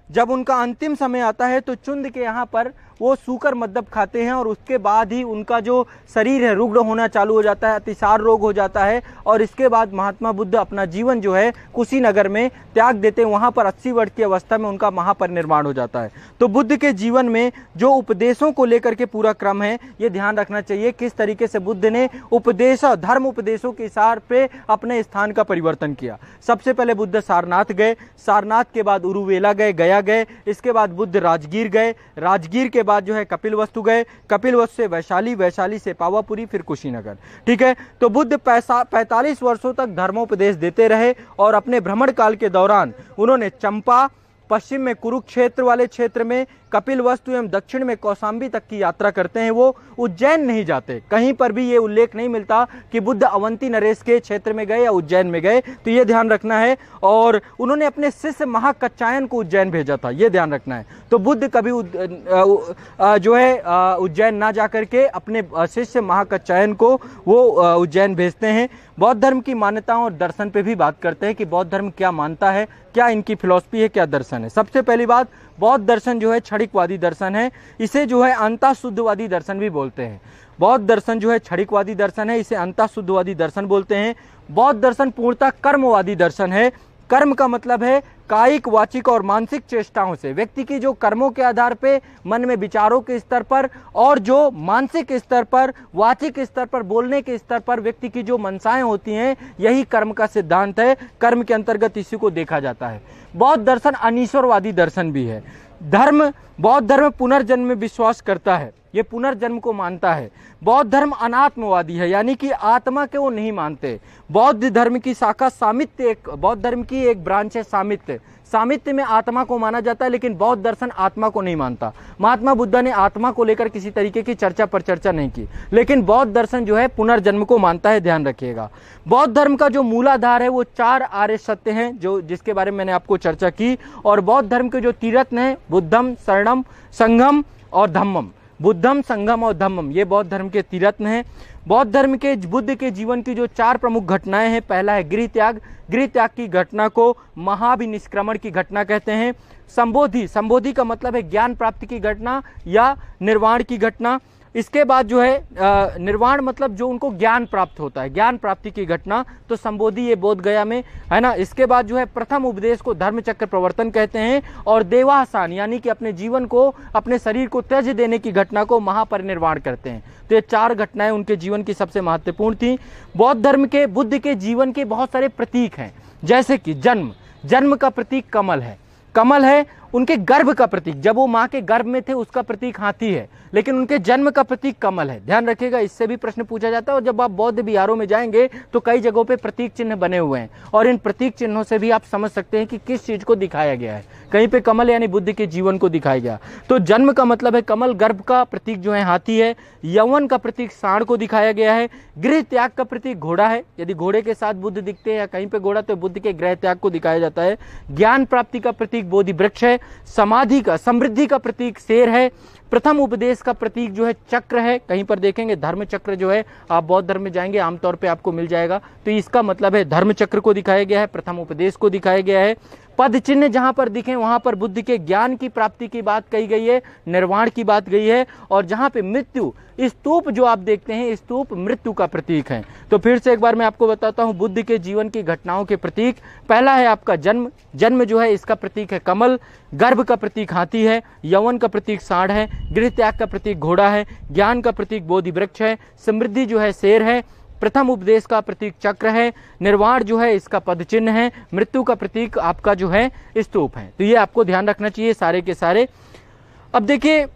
जब उनका अंतिम समय आता है तो चुंद के यहाँ पर वो सूकर मद्दब खाते हैं और उसके बाद ही उनका जो शरीर है रुग्ण होना चालू हो जाता है, अतिसार रोग हो जाता है और इसके बाद महात्मा बुद्ध अपना जीवन जो है कुशीनगर में त्याग देते हैं। वहाँ पर 80 वर्ष की अवस्था में उनका महापरिनिर्वाण हो जाता है। तो बुद्ध के जीवन में जो उपदेशों को लेकर के पूरा क्रम है ये ध्यान रखना चाहिए, किस तरीके से बुद्ध ने धर्म उपदेशों के हिसाब पे अपने स्थान का परिवर्तन किया। सबसे पहले बुद्ध सारनाथ गए, सारनाथ के बाद उरुवेला गए, गया गए। इसके बाद बुद्ध राजगीर गए, राजगीर के बाद जो है कपिल वस्तु गए, कपिल वस्तु से वैशाली, वैशाली से पावापुरी, फिर कुशीनगर। ठीक है, तो बुद्ध 45 वर्षों तक धर्मोपदेश देते रहे और अपने भ्रमण काल के दौरान उन्होंने चंपा, पश्चिम में कुरुक्षेत्र वाले क्षेत्र में कपिल वस्तु एवं दक्षिण में कौशाम्बी तक की यात्रा करते हैं। वो उज्जैन नहीं जाते, कहीं पर भी ये उल्लेख नहीं मिलता कि बुद्ध अवंती नरेश के क्षेत्र में गए या उज्जैन में गए, तो ये ध्यान रखना है। और उन्होंने अपने शिष्य महाकच्चायन को उज्जैन भेजा था, ये ध्यान रखना है। तो बुद्ध कभी जो है उज्जैन ना जाकर के अपने शिष्य महाकच्चायन को वो उज्जैन भेजते हैं। बौद्ध धर्म की मान्यताओं और दर्शन पे भी बात करते हैं कि बौद्ध धर्म क्या मानता है, क्या इनकी फिलॉसफी है, क्या दर्शन है। सबसे पहली बात, बौद्ध दर्शन जो है क्षणिकवादी दर्शन है। इसे जो है अंतःशुद्धवादी दर्शन भी बोलते हैं। बौद्ध दर्शन जो है क्षणिकवादी दर्शन है, इसे अंतःशुद्धवादी दर्शन बोलते हैं। बौद्ध दर्शन पूर्णतः कर्मवादी दर्शन है। कर्म का मतलब है कायिक, वाचिक और मानसिक चेष्टाओं से व्यक्ति की जो कर्मों के आधार पे मन में विचारों के स्तर पर और जो मानसिक स्तर पर, वाचिक स्तर पर, बोलने के स्तर पर व्यक्ति की जो मनसाएं होती हैं, यही कर्म का सिद्धांत है। कर्म के अंतर्गत इसी को देखा जाता है। बौद्ध दर्शन अनीश्वरवादी दर्शन भी है। बौद्ध धर्म पुनर्जन्म में विश्वास करता है, ये पुनर्जन्म को मानता है। बौद्ध धर्म अनात्मवादी है, यानी कि आत्मा के वो नहीं मानते। बौद्ध धर्म की शाखा सामित्य, बौद्ध धर्म की एक ब्रांच है सामित्य। सामित्य में आत्मा को माना जाता है, लेकिन बौद्ध दर्शन आत्मा को नहीं मानता। महात्मा बुद्ध ने आत्मा को लेकर किसी तरीके की चर्चा पर चर्चा नहीं की, लेकिन बौद्ध दर्शन जो है पुनर्जन्म को मानता है, ध्यान रखिएगा। बौद्ध धर्म का जो मूलाधार है वो 4 आर्य सत्य हैं, जिसके बारे में मैंने आपको चर्चा की। और बौद्ध धर्म के जो तीरत्न है, बुद्धम, शरणम, संघम और धम्मम। बुद्धम, संगम और धम्मम, ये बौद्ध धर्म के तीरत्न हैं। बौद्ध धर्म के बुद्ध के जीवन की जो 4 प्रमुख घटनाएं हैं, पहला है गृह त्याग। गृह त्याग की घटना को महाभिनिष्क्रमण की घटना कहते हैं। संबोधि का मतलब है ज्ञान प्राप्ति की घटना या निर्वाण की घटना। इसके बाद जो है निर्वाण मतलब जो उनको ज्ञान प्राप्त होता है, ज्ञान प्राप्ति की घटना, तो संबोधि ये बोध गया में है ना। इसके बाद जो है प्रथम उपदेश को धर्म चक्र प्रवर्तन कहते हैं और देवासान यानी कि अपने जीवन को, अपने शरीर को त्याज देने की घटना को महापरिनिर्वाण करते हैं। तो ये 4 घटनाएं उनके जीवन की सबसे महत्वपूर्ण थी। बौद्ध धर्म के, बुद्ध के जीवन के बहुत सारे प्रतीक हैं, जैसे कि जन्म का प्रतीक कमल है, उनके गर्भ का प्रतीक, जब वो माँ के गर्भ में थे उसका प्रतीक हाथी है, लेकिन उनके जन्म का प्रतीक कमल है। ध्यान रखिएगा, इससे भी प्रश्न पूछा जाता है। और जब आप बौद्ध बिहारों में जाएंगे तो कई जगहों पे प्रतीक चिन्ह बने हुए हैं, और इन प्रतीक चिन्हों से भी आप समझ सकते हैं कि किस चीज को दिखाया गया है। कहीं पे कमल यानी बुद्ध के जीवन को दिखाया गया। तो जन्म का मतलब है कमल, गर्भ का प्रतीक जो है हाथी है, यौवन का प्रतीक सांड को दिखाया गया है, गृह त्याग का प्रतीक घोड़ा है। यदि घोड़े के साथ बुद्ध दिखते हैं या कहीं पे घोड़ा, तो बुद्ध के गृह त्याग को दिखाया जाता है। ज्ञान प्राप्ति का प्रतीक बोधि वृक्ष है, समाधि का, समृद्धि का प्रतीक शेर है, प्रथम उपदेश का प्रतीक जो है चक्र है। कहीं पर देखेंगे धर्म चक्र जो है, आप बौद्ध धर्म में जाएंगे आमतौर पे आपको मिल जाएगा, तो इसका मतलब है धर्म चक्र को दिखाया गया है, प्रथम उपदेश को दिखाया गया है। पद चिन्ह जहां पर दिखे वहां पर बुद्ध के ज्ञान की प्राप्ति की बात कही गई है, निर्वाण की बात गई है। और जहां पे मृत्यु, स्तूप जो आप देखते हैं, स्तूप मृत्यु का प्रतीक है। तो फिर से एक बार मैं आपको बताता हूं बुद्ध के जीवन की घटनाओं के प्रतीक। पहला है आपका जन्म, जन्म जो है इसका प्रतीक है कमल, गर्भ का प्रतीक हाथी है, यौवन का प्रतीक सांड है, गृह त्याग का प्रतीक घोड़ा है, ज्ञान का प्रतीक बोधि वृक्ष है, समृद्धि जो है शेर है, प्रथम उपदेश का प्रतीक चक्र है, निर्वाण जो है इसका पद चिन्ह है, मृत्यु का प्रतीक आपका जो है स्तूप है। तो ये आपको ध्यान रखना चाहिए सारे के सारे। अब देखिए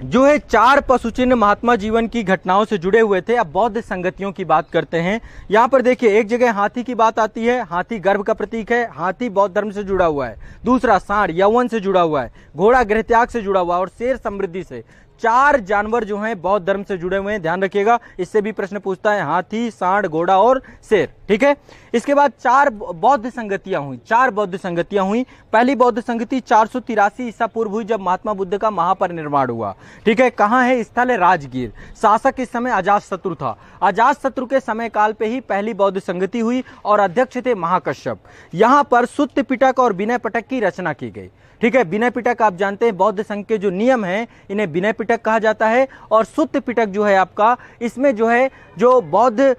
जो है 4 पशु चिन्ह महात्मा जीवन की घटनाओं से जुड़े हुए थे। अब बौद्ध संगतियों की बात करते हैं। यहाँ पर देखिए एक जगह हाथी की बात आती है, हाथी गर्भ का प्रतीक है, हाथी बौद्ध धर्म से जुड़ा हुआ है। दूसरा सांड यौवन से जुड़ा हुआ है, घोड़ा गृह त्याग से जुड़ा हुआ है, और शेर समृद्धि से। 4 जानवर जो हैं बौद्ध धर्म से जुड़े हुए हैं। ध्यान रखिएगा, इससे भी प्रश्न पूछता है, हाथी, सांड, घोड़ा और शेर। ठीक है, इसके बाद 4 बौद्ध संगतियां हुई, 4 बौद्ध संगतियां हुई। पहली बौद्ध संगति 483 ईसा पूर्व हुई, जब महात्मा बुद्ध का महापरिनिर्वाण हुआ। ठीक है, कहाँ है? स्थल है राजगीर। शासक इस समय अजातशत्रु था। अजातशत्रु के समय काल पे ही पहली बौद्ध संगति हुई और अध्यक्ष थे महाकश्यप। यहाँ पर सुत्त पिटक और विनय पिटक की रचना की गई। ठीक है, विनय पिटक आप जानते हैं बौद्ध संघ के जो नियम हैं इन्हें विनय पिटक कहा जाता है। और सुत्त पिटक जो है आपका, इसमें जो है जो बौद्ध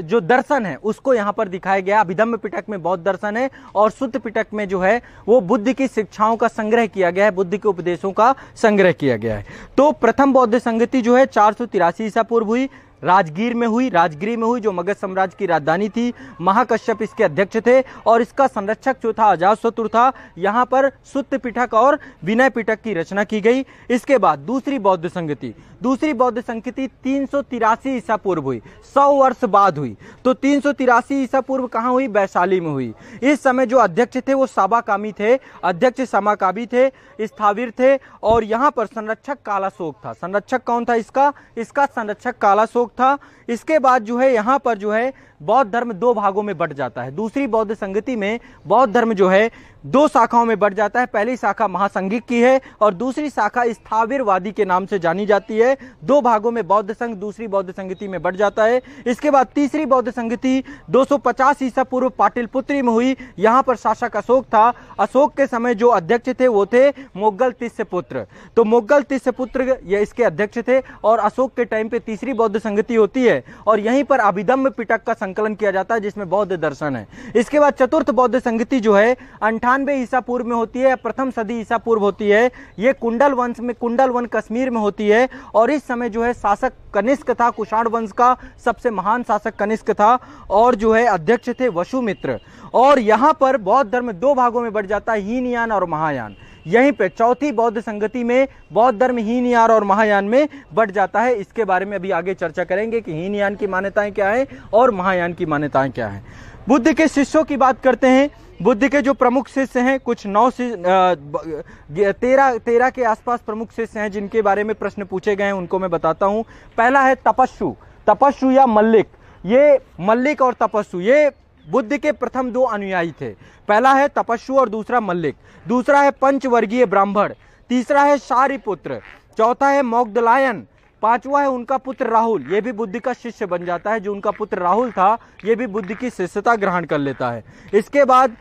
जो दर्शन है उसको यहाँ पर दिखाया गया। अभिधम्म पिटक में बौद्ध दर्शन है और सुत्त पिटक में जो है वो बुद्ध की शिक्षाओं का संग्रह किया गया है, बुद्ध के उपदेशों का संग्रह किया गया है। तो प्रथम बौद्ध संगति जो है 483 ईसा पूर्व हुई, राजगीर में हुई, राजगिरी में हुई, जो मगध साम्राज्य की राजधानी थी। महाकश्यप इसके अध्यक्ष थे और इसका संरक्षक जो था अजातशत्रु था। यहाँ पर सुत्त पिटक और विनय पिटक की रचना की गई। इसके बाद दूसरी बौद्ध संगति 383 ईसा पूर्व हुई, 100 वर्ष बाद हुई। तो 383 ईसा पूर्व कहाँ हुई? वैशाली में हुई। इस समय जो अध्यक्ष थे वो साबाकामी थे, अध्यक्ष सामाकामी थे, स्थाविर थे। और यहाँ पर संरक्षक कालाशोक था। संरक्षक कौन था इसका? इसका संरक्षक कालाशोक था। इसके बाद जो है यहाँ पर जो है बौद्ध धर्म 2 भागों में बंट जाता है। दूसरी बौद्ध संगति में बौद्ध धर्म जो है 2 शाखाओं में बंट जाता है। पहली शाखा महासंघिक की है और दूसरी शाखा स्थाविरवादी के नाम से जानी जाती है। 2 भागों में बौद्ध संघ दूसरी बौद्ध संगति में बंट जाता है। इसके बाद तीसरी बौद्ध संगति 250 ईसा पूर्व पाटलिपुत्री में हुई। यहाँ पर शासक अशोक था। अशोक के समय जो अध्यक्ष थे वो थे मोगल तिस्यपुत्र। तो मोगल तिस्यपुत्र ये इसके अध्यक्ष थे और अशोक के टाइम पे तीसरी बौद्ध संगति होती है और यहीं पर अभिधम्म पिटक का संकलन किया जाता है जिसमें बौद्ध दर्शन है। इसके बाद चतुर्थ बौद्ध संगति जो है 98 ईसा पूर्व में होती है, प्रथम सदी ईसा पूर्व होती है। ये कुंडल वंश में, कुंडल वन कश्मीर में होती है और इस समय जो है शासक कनिष्क था। कुषाण वंश का सबसे महान शासक कनिष्क था और जो है अध्यक्ष थे वसुमित्र। और यहाँ पर बौद्ध धर्म 2 भागों में बढ़ जाता है, हीनयान और महायान। यहीं पे चौथी बौद्ध संगति में बौद्ध धर्म हीनयान और महायान में बढ़ जाता है। इसके बारे में अभी आगे चर्चा करेंगे कि हीनयान की मान्यताएं क्या है और महायान की मान्यताएं क्या है। बुद्ध के शिष्यों की बात करते हैं। बुद्ध के जो प्रमुख शिष्य हैं, कुछ 13 के आसपास प्रमुख शिष्य हैं जिनके बारे में प्रश्न पूछे गए हैं, उनको मैं बताता हूं। पहला है तपस्सु, तपस्सु या मल्लिक। ये मल्लिक और तपस्सु ये बुद्ध के प्रथम 2 अनुयायी थे। पहला है तपस्सु और दूसरा मल्लिक। दूसरा है पंचवर्गीय ब्राह्मण। तीसरा है शारिपुत्र। चौथा है मोग्दलायन। 5वां है उनका पुत्र राहुल। ये भी बुद्ध का शिष्य बन जाता है। जो उनका पुत्र राहुल था ये भी बुद्ध की शिष्यता ग्रहण कर लेता है। इसके बाद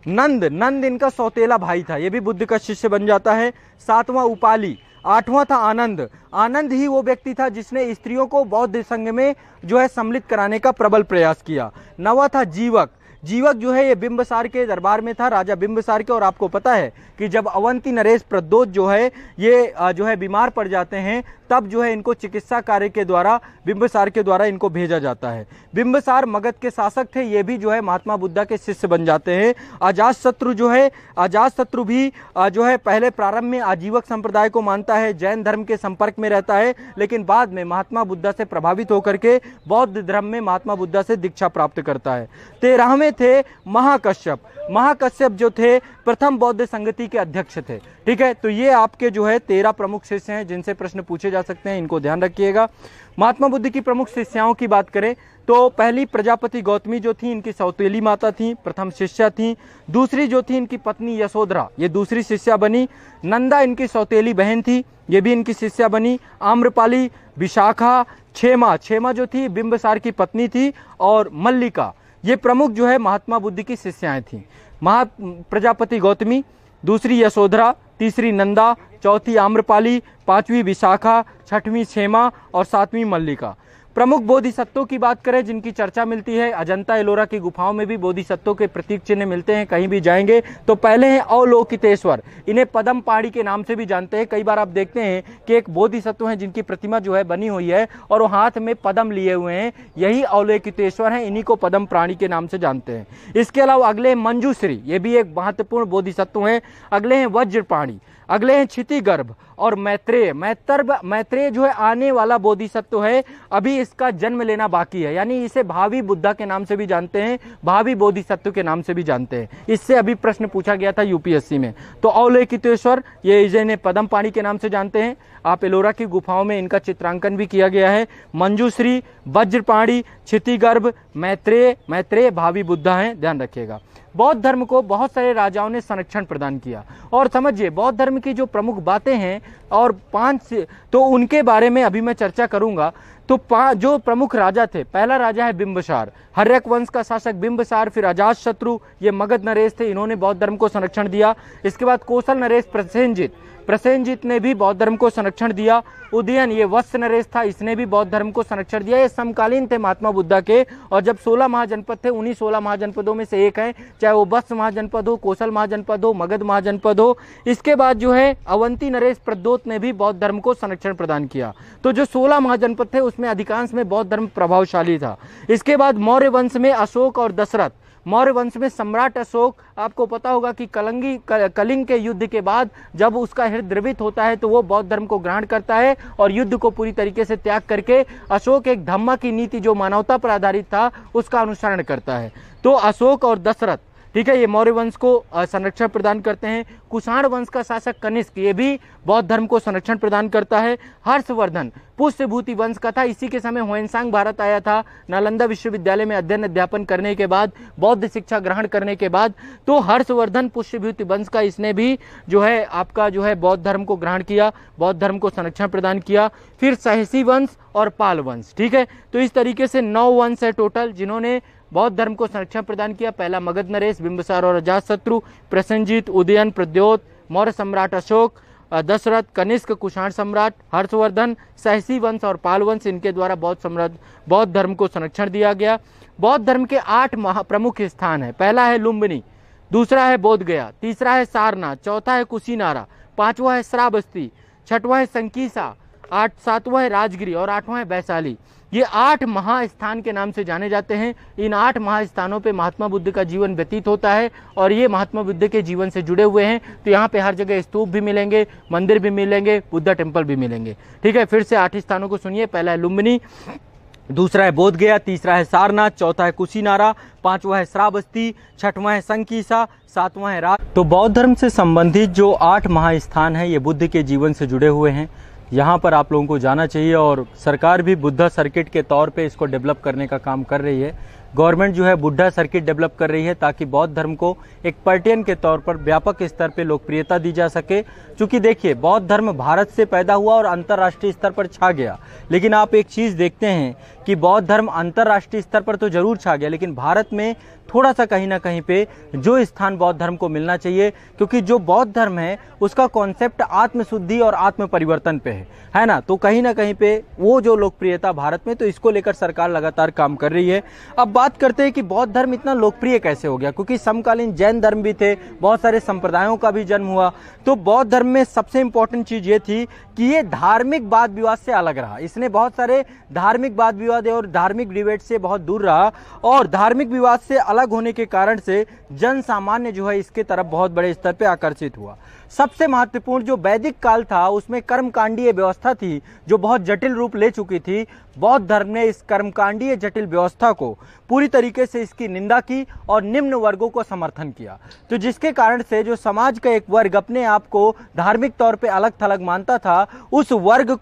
नंद, नंद इनका सौतेला भाई था, ये भी बुद्ध का शिष्य बन जाता है। 7वां उपाली। 8वां था आनंद। आनंद ही वो व्यक्ति था जिसने स्त्रियों को बौद्ध संघ में जो है सम्मिलित कराने का प्रबल प्रयास किया। 9वां था जीवक। जीवक जो है ये बिंबसार के दरबार में था, राजा बिंबसार के। और आपको पता है कि जब अवंती नरेश प्रद्योत जो है ये जो है बीमार पड़ जाते हैं, तब जो है इनको चिकित्सा कार्य के द्वारा बिंबसार के द्वारा इनको भेजा जाता है। बिंबसार मगध के शासक थे, ये भी जो है महात्मा बुद्धा के शिष्य बन जाते हैं। अजातशत्रु जो है, अजातशत्रु भी जो है पहले प्रारंभ में आजीवक संप्रदाय को मानता है, जैन धर्म के संपर्क में रहता है, लेकिन बाद में महात्मा बुद्धा से प्रभावित होकर के बौद्ध धर्म में महात्मा बुद्धा से दीक्षा प्राप्त करता है। 13वें थे महाकश्यप। महाकश्यप जो थे प्रथम बौद्ध संगति के अध्यक्ष थे। ठीक है, तो ये आपके जो है 13 प्रमुख शिष्य हैं जिनसे प्रश्न पूछे जा सकते हैं, इनको ध्यान रखिएगा। महात्मा बुद्ध की प्रमुख शिष्याओं की बात करें तो पहली प्रजापति गौतमी जो थी इनकी सौतेली माता थी, प्रथम शिष्या थी। दूसरी जो थी इनकी पत्नी यशोधरा, ये दूसरी शिष्या बनी। नंदा इनकी सौतेली बहन थी, ये भी इनकी शिष्या बनी। आम्रपाली, विशाखा, क्षेमा जो थी बिंबसार की पत्नी थी, और मल्लिका, ये प्रमुख जो है महात्मा बुद्ध की शिष्याएं थीं। प्रजापति गौतमी, दूसरी यशोधरा, तीसरी नंदा, चौथी आम्रपाली, पांचवी विशाखा, छठवीं क्षेमा और सातवीं मल्लिका। प्रमुख बोधिसत्वों की बात करें जिनकी चर्चा मिलती है, अजंता एलोरा की गुफाओं में भी बोधिसत्वों के प्रतीक चिन्ह मिलते हैं, कहीं भी जाएंगे तो पहले हैं अवलोकितेश्वर, इन्हें पदम पाणी के नाम से भी जानते हैं। कई बार आप देखते हैं कि एक बोधिसत्व है जिनकी प्रतिमा जो है बनी हुई है और वो हाथ में पदम लिए हुए हैं, यही अवलोकितेश्वर हैं, इन्हीं को पदम प्राणी के नाम से जानते हैं। इसके अलावा अगले मंजूश्री, ये भी एक महत्वपूर्ण बोधिसत्व हैं। अगले हैं वज्रपाणी, अगले हैं क्षितिगर्भ और मैत्रेय। मैत्रेय जो है आने वाला बोधिसत्व है, अभी इसका जन्म लेना बाकी है, यानी इसे भावी बुद्धा के नाम से भी जानते हैं, भावी बोधिसत्व के नाम से भी जानते हैं। इससे अभी प्रश्न पूछा गया था यूपीएससी में। तो अवलोकितेश्वर ये इन्हें पदम पाणी के नाम से जानते हैं। आप एलोरा की गुफाओं में इनका चित्रांकन भी किया गया है। मंजूश्री, वज्रपाणी, क्षितिगर्भ, मैत्रेय भावी बुद्धा हैं, ध्यान रखिएगा। बौद्ध धर्म को बहुत सारे राजाओं ने संरक्षण प्रदान किया। और समझिए बौद्ध धर्म की जो प्रमुख बातें हैं और 5 तो उनके बारे में अभी मैं चर्चा करूंगा। तो जो प्रमुख राजा थे, पहला राजा है बिंबसार, हर्यक वंश का शासक बिंबसार। फिर अजातशत्रु, ये मगध नरेश थे, इन्होंने बौद्ध धर्म को संरक्षण दिया। इसके बाद कोसल नरेश प्रसेनजित ने भी बौद्ध धर्म को संरक्षण दिया। उदयन, ये वत्स नरेश था, इसने भी बौद्ध धर्म को संरक्षण दिया। ये समकालीन थे महात्मा बुद्धा के, और जब 16 महाजनपद थे उन्हीं 16 महाजनपदों में से एक है, चाहे वो वत्स महाजनपद हो, कोसल महाजनपद हो, मगध महाजनपद हो। इसके बाद जो है अवंती नरेश प्रद्योत ने भी बौद्ध धर्म को संरक्षण प्रदान किया। तो जो 16 महाजनपद थे उसमें अधिकांश में बौद्ध धर्म प्रभावशाली था। इसके बाद मौर्य वंश में अशोक और दशरथ। मौर्य वंश में सम्राट अशोक, आपको पता होगा कि कलिंग के युद्ध के बाद जब उसका हृदय द्रवित होता है तो वो बौद्ध धर्म को ग्रहण करता है और युद्ध को पूरी तरीके से त्याग करके अशोक एक धम्मा की नीति जो मानवता पर आधारित था उसका अनुसरण करता है। तो अशोक और दशरथ, ठीक है, ये मौर्य वंश को संरक्षण प्रदान करते हैं। कुषाण वंश का शासक कनिष्क, ये भी बौद्ध धर्म को संरक्षण प्रदान करता है। हर्षवर्धन पुष्यभूति वंश का था, इसी के समय ह्वेनसांग भारत आया था नालंदा विश्वविद्यालय में अध्ययन अध्यापन करने के बाद, बौद्ध शिक्षा ग्रहण करने के बाद। तो हर्षवर्धन पुष्यभूति वंश का, इसने भी जो है आपका जो है बौद्ध धर्म को ग्रहण किया, बौद्ध धर्म को संरक्षण प्रदान किया। फिर सहसी वंश और पाल वंश, ठीक है। तो इस तरीके से 9 वंश है टोटल जिन्होंने बौद्ध धर्म को संरक्षण प्रदान किया। पहला मगध नरेश, बिंबसार और अजातशत्रु, प्रसेनजित, उदयन, प्रद्योत, मौर्य सम्राट अशोक, दशरथ, कनिष्क, कुषाण सम्राट, हर्षवर्धन, सहसी वंश और पाल वंश, इनके द्वारा बौद्ध धर्म को संरक्षण दिया गया। बौद्ध धर्म के 8 प्रमुख स्थान है। पहला है लुम्बिनी, दूसरा है बोधगया, तीसरा है सारनाथ, चौथा है कुशीनारा, 5वां है श्रावस्ती, 6वां है संकीसा, 7वां है राजगिरी और 8वां है वैशाली। ये 8 महास्थान के नाम से जाने जाते हैं। इन 8 महास्थानों पे महात्मा बुद्ध का जीवन व्यतीत होता है और ये महात्मा बुद्ध के जीवन से जुड़े हुए हैं। तो यहाँ पे हर जगह स्तूप भी मिलेंगे, मंदिर भी मिलेंगे, बुद्धा टेम्पल भी मिलेंगे, ठीक है। फिर से 8 स्थानों को सुनिए। पहला है लुम्बिनी, दूसरा है बोधगया, तीसरा है सारनाथ, चौथा है कुशीनारा, 5वां है श्रावस्ती, 6वां है संकीसा, 7वां है तो बौद्ध धर्म से संबंधित जो 8 महास्थान हैं ये बुद्ध के जीवन से जुड़े हुए हैं। यहाँ पर आप लोगों को जाना चाहिए और सरकार भी बुद्धा सर्किट के तौर पे इसको डेवलप करने का काम कर रही है। गवर्नमेंट जो है बुद्धा सर्किट डेवलप कर रही है ताकि बौद्ध धर्म को एक पर्यटन के तौर पर व्यापक स्तर पे लोकप्रियता दी जा सके। क्योंकि देखिए बौद्ध धर्म भारत से पैदा हुआ और अंतर्राष्ट्रीय स्तर पर छा गया, लेकिन आप एक चीज़ देखते हैं कि बौद्ध धर्म अंतर्राष्ट्रीय स्तर पर तो जरूर छा गया, लेकिन भारत में थोड़ा सा कहीं ना कहीं पे जो स्थान बौद्ध धर्म को मिलना चाहिए, क्योंकि जो बौद्ध धर्म है उसका कॉन्सेप्ट आत्मशुद्धि और आत्म परिवर्तन पे है ना। तो कहीं ना कहीं पे वो जो लोकप्रियता भारत में, तो इसको लेकर सरकार लगातार काम कर रही है। अब बात करते हैं कि बौद्ध धर्म इतना लोकप्रिय कैसे हो गया, क्योंकि समकालीन जैन धर्म भी थे, बहुत सारे संप्रदायों का भी जन्म हुआ। तो बौद्ध धर्म में सबसे इंपॉर्टेंट चीज ये थी कि ये धार्मिक वाद विवाद से अलग रहा। इसने बहुत सारे धार्मिक वाद विवाद और धार्मिक डिबेट से बहुत दूर रहा, और धार्मिक विवाद से अलग होने के कारण से जन सामान्य जो है इसके तरफ बहुत बड़े स्तर पर आकर्षित हुआ। सबसे महत्वपूर्ण जो वैदिक काल था उसमें कर्मकांडीय व्यवस्था थी जो बहुत जटिल रूप ले चुकी थी। बौद्ध धर्म ने इस कर्मकांडीय जटिल व्यवस्था को पूरी तरीके से इसकी निंदा की और निम्न वर्गों को समर्थन किया। तो जिसके कारण से जो समाज का एक वर्ग अपने आप को धार्मिक तौर पे अलग थलग मानता था, उस वर्ग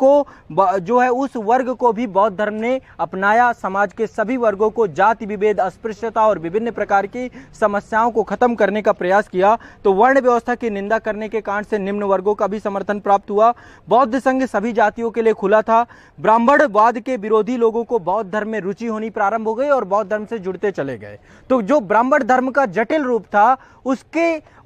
को भी बौद्ध धर्म ने अपनाया। समाज के सभी वर्गों को जाति विभेद, अस्पृश्यता और विभिन्न प्रकार की समस्याओं को खत्म करने का प्रयास किया। तो वर्ण व्यवस्था की निंदा करने के कारण से निम्न वर्गों का भी समर्थन प्राप्त हुआ। बौद्ध संघ सभी जातियों के लिए खुला था। ब्राह्मणवाद के विरोधी लोगों को बौद्ध धर्म में रुचि होनी प्रारंभ हो गई और बौद्ध धर्म से जुड़ते चले गए। तो जो ब्राह्मण धर्म का जटिल रूप था